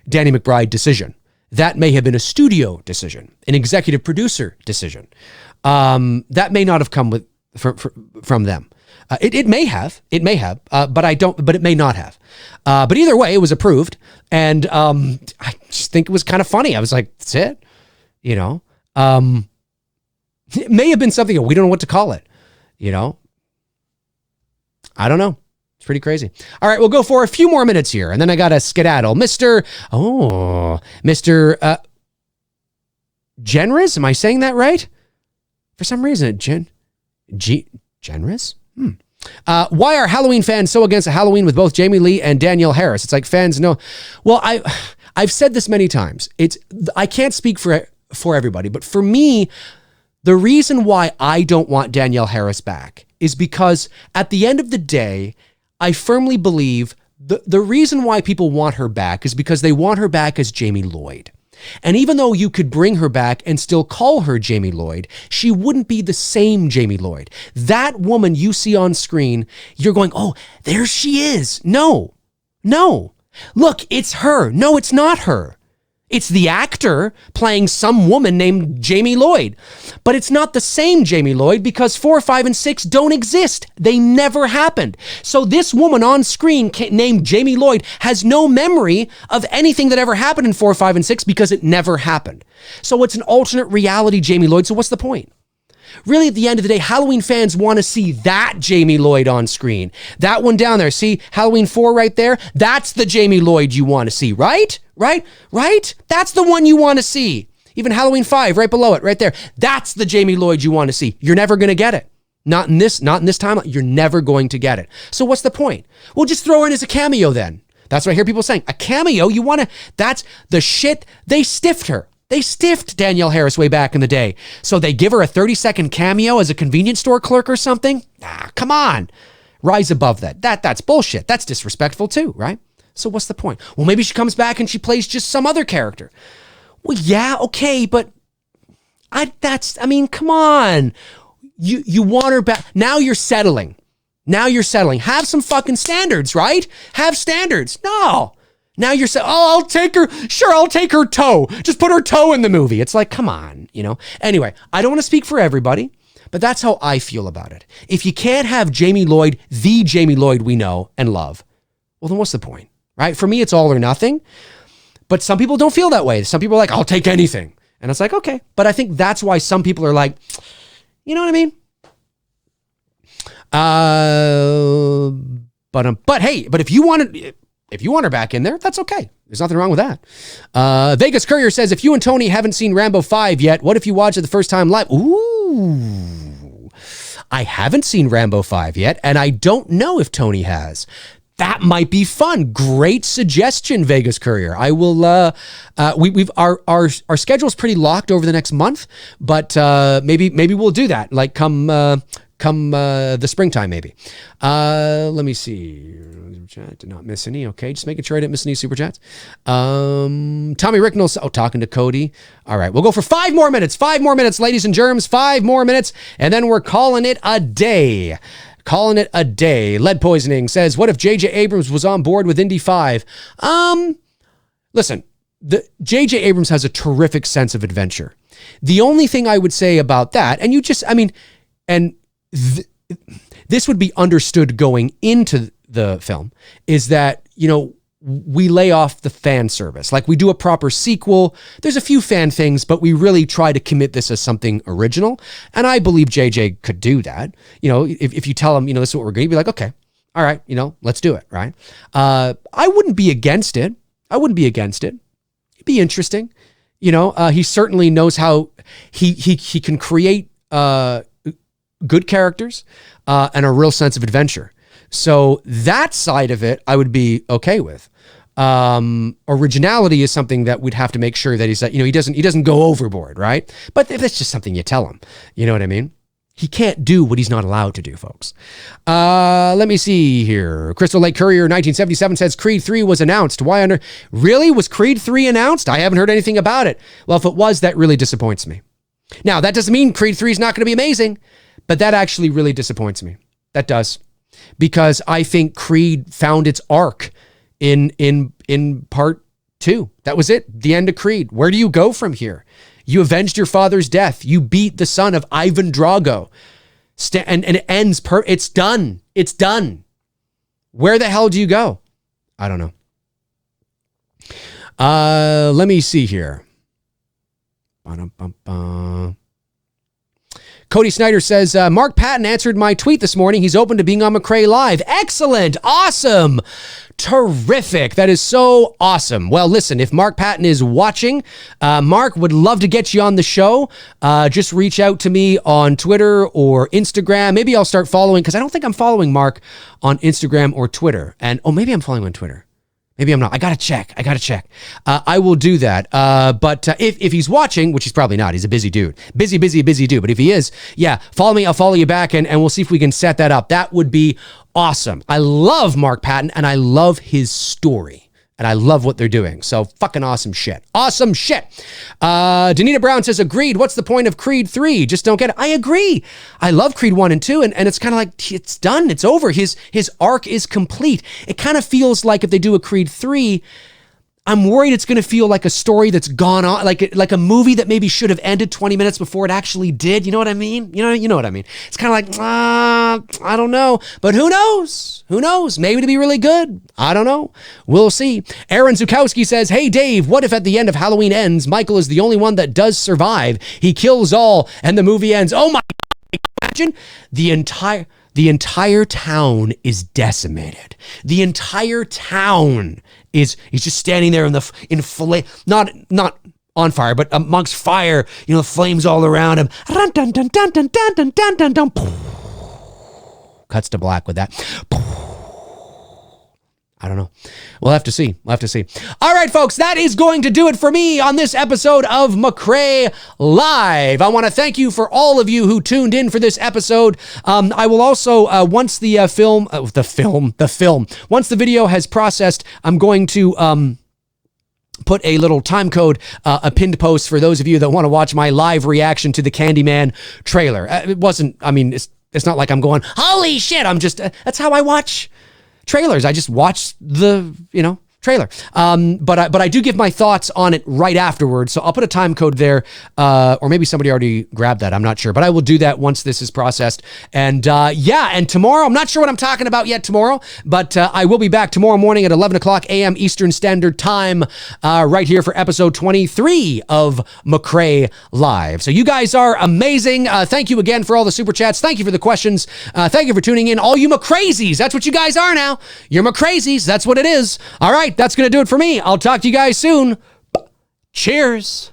Danny McBride decision. That may have been a studio decision, an executive producer decision. That may not have come from them. It may have, but it may not have. But either way, it was approved. And I just think it was kind of funny. I was like, that's it. You know, it may have been something we don't know what to call it. You know, I don't know. It's pretty crazy. All right, we'll go for a few more minutes here, and then I got to skedaddle. Mr. Genres? Am I saying that right? For some reason, Genres? Why are Halloween fans so against Halloween with both Jamie Lee and Danielle Harris? It's like fans know. Well, I've said this many times. I can't speak for everybody, but for me, the reason why I don't want Danielle Harris back is because at the end of the day, I firmly believe the reason why people want her back is because they want her back as Jamie Lloyd. And even though you could bring her back and still call her Jamie Lloyd, she wouldn't be the same Jamie Lloyd. That woman you see on screen, you're going, oh, there she is. No. Look, it's her. No, it's not her. It's the actor playing some woman named Jamie Lloyd. But it's not the same Jamie Lloyd because 4, 5, and 6 don't exist. They never happened. So this woman on screen named Jamie Lloyd has no memory of anything that ever happened in 4, 5, and 6 because it never happened. So it's an alternate reality Jamie Lloyd. So what's the point? Really, at the end of the day, Halloween fans want to see that Jamie Lloyd on screen. That one down there. See Halloween 4 right there? That's the Jamie Lloyd you want to see, right? Right? That's the one you want to see. Even Halloween 5 right below it, right there. That's the Jamie Lloyd you want to see. You're never going to get it. Not in this timeline. You're never going to get it. So what's the point? Well, just throw her in as a cameo then. That's what I hear people saying. A cameo, that's the shit. They stiffed her. They stiffed Danielle Harris way back in the day. So they give her a 30-second cameo as a convenience store clerk or something? Come on. Rise above that. That's bullshit. That's disrespectful too, right? So what's the point? Well, maybe she comes back and she plays just some other character. Well, yeah, okay, but come on. You want her back. Now you're settling. Have some fucking standards, right? Have standards. No. Now you're saying, oh, I'll take her. Sure, I'll take her toe. Just put her toe in the movie. It's like, come on, Anyway, I don't want to speak for everybody, but that's how I feel about it. If you can't have Jamie Lloyd, the Jamie Lloyd we know and love, well, then what's the point, right? For me, it's all or nothing. But some people don't feel that way. Some people are like, I'll take anything. And it's like, okay. But I think that's why some people are like, you know what I mean? But hey, if you want her back in there, that's okay. There's nothing wrong with that. Vegas Courier says, if you and Tony haven't seen Rambo 5 yet, what if you watch it the first time live? Ooh, I haven't seen Rambo 5 yet, and I don't know if Tony has. That might be fun. Great suggestion, Vegas Courier. I will. Our schedule's pretty locked over the next month, but maybe we'll do that. Like come the springtime, maybe. Let me see. Chat, did not miss any. Okay, just making sure I didn't miss any super chats. Tommy Ricknell, talking to Cody. All right, we'll go for 5 more minutes. 5 more minutes, ladies and germs. 5 more minutes, and then we're calling it a day. Calling it a day. Lead Poisoning says, what if J.J. Abrams was on board with Indy 5? Listen, J.J. Abrams has a terrific sense of adventure. The only thing I would say about that, and this would be understood going into the film, is that, we lay off the fan service. Like, we do a proper sequel. There's a few fan things, but we really try to commit this as something original. And I believe JJ could do that. If you tell him, this is what we're going to be like, okay, all right, let's do it, right? I wouldn't be against it. It'd be interesting. He certainly knows how he can create good characters and a real sense of adventure. So that side of it, I would be okay with. Originality is something that we'd have to make sure that he doesn't go overboard, right? But if that's just something you tell him, you know what I mean? He can't do what he's not allowed to do, folks. Let me see here. Crystal Lake Courier 1977 says Creed 3 was announced. Really? Was Creed 3 announced? I haven't heard anything about it. Well, if it was, that really disappoints me. Now, that doesn't mean Creed 3 is not going to be amazing, but that actually really disappoints me. That does. Because I think Creed found its arc in part 2. That was it. The end of Creed. Where do you go from here? You avenged your father's death. You beat the son of Ivan Drago. And it ends it's done. It's done. Where the hell do you go? I don't know. Let me see here. Ba-dum-bum-bum. Cody Snyder says, Mark Patton answered my tweet this morning. He's open to being on McRae Live. Excellent. Awesome. Terrific. That is so awesome. Well, listen, if Mark Patton is watching, Mark, would love to get you on the show. Just reach out to me on Twitter or Instagram. Maybe I'll start following, because I don't think I'm following Mark on Instagram or Twitter. And, maybe I'm following on Twitter. Maybe I'm not. I got to check. I will do that. But if he's watching, which he's probably not, he's a busy dude. Busy dude. But if he is, yeah, follow me. I'll follow you back, and we'll see if we can set that up. That would be awesome. I love Mark Patton, and I love his story. And I love what they're doing. So fucking awesome shit. Awesome shit. Danita Brown says, agreed. What's the point of Creed 3? Just don't get it. I agree. I love Creed 1 and 2. And it's kind of like, it's done. It's over. His arc is complete. It kind of feels like if they do a Creed 3, I'm worried it's going to feel like a story that's gone on, like a movie that maybe should have ended 20 minutes before it actually did. You know what I mean? You know what I mean? It's kind of like, I don't know. But who knows? Who knows? Maybe it'll be really good. I don't know. We'll see. Aaron Zukowski says, hey, Dave, what if at the end of Halloween Ends, Michael is the only one that does survive? He kills all and the movie ends. Oh my God. Imagine the entire town is decimated. The entire town he's just standing there in flame, not on fire, but amongst fire, the flames all around him. Cuts to black with that. I don't know. We'll have to see. All right, folks, that is going to do it for me on this episode of McRae Live. I want to thank you for all of you who tuned in for this episode. I will also, once the once the video has processed, I'm going to put a little time code, a pinned post for those of you that want to watch my live reaction to the Candyman trailer. It's not like I'm going, holy shit, I'm just, that's how I watch trailers. I just watch the, trailer. But I do give my thoughts on it right afterwards. So I'll put a time code there, or maybe somebody already grabbed that. I'm not sure, but I will do that once this is processed. And and tomorrow, I'm not sure what I'm talking about yet tomorrow, but I will be back tomorrow morning at 11 o'clock a.m. Eastern Standard Time, right here for episode 23 of McRae Live. So you guys are amazing. Thank you again for all the super chats. Thank you for the questions. Thank you for tuning in. All you McCrazies, that's what you guys are now. You're McCrazies. That's what it is. All right. That's going to do it for me. I'll talk to you guys soon. Cheers.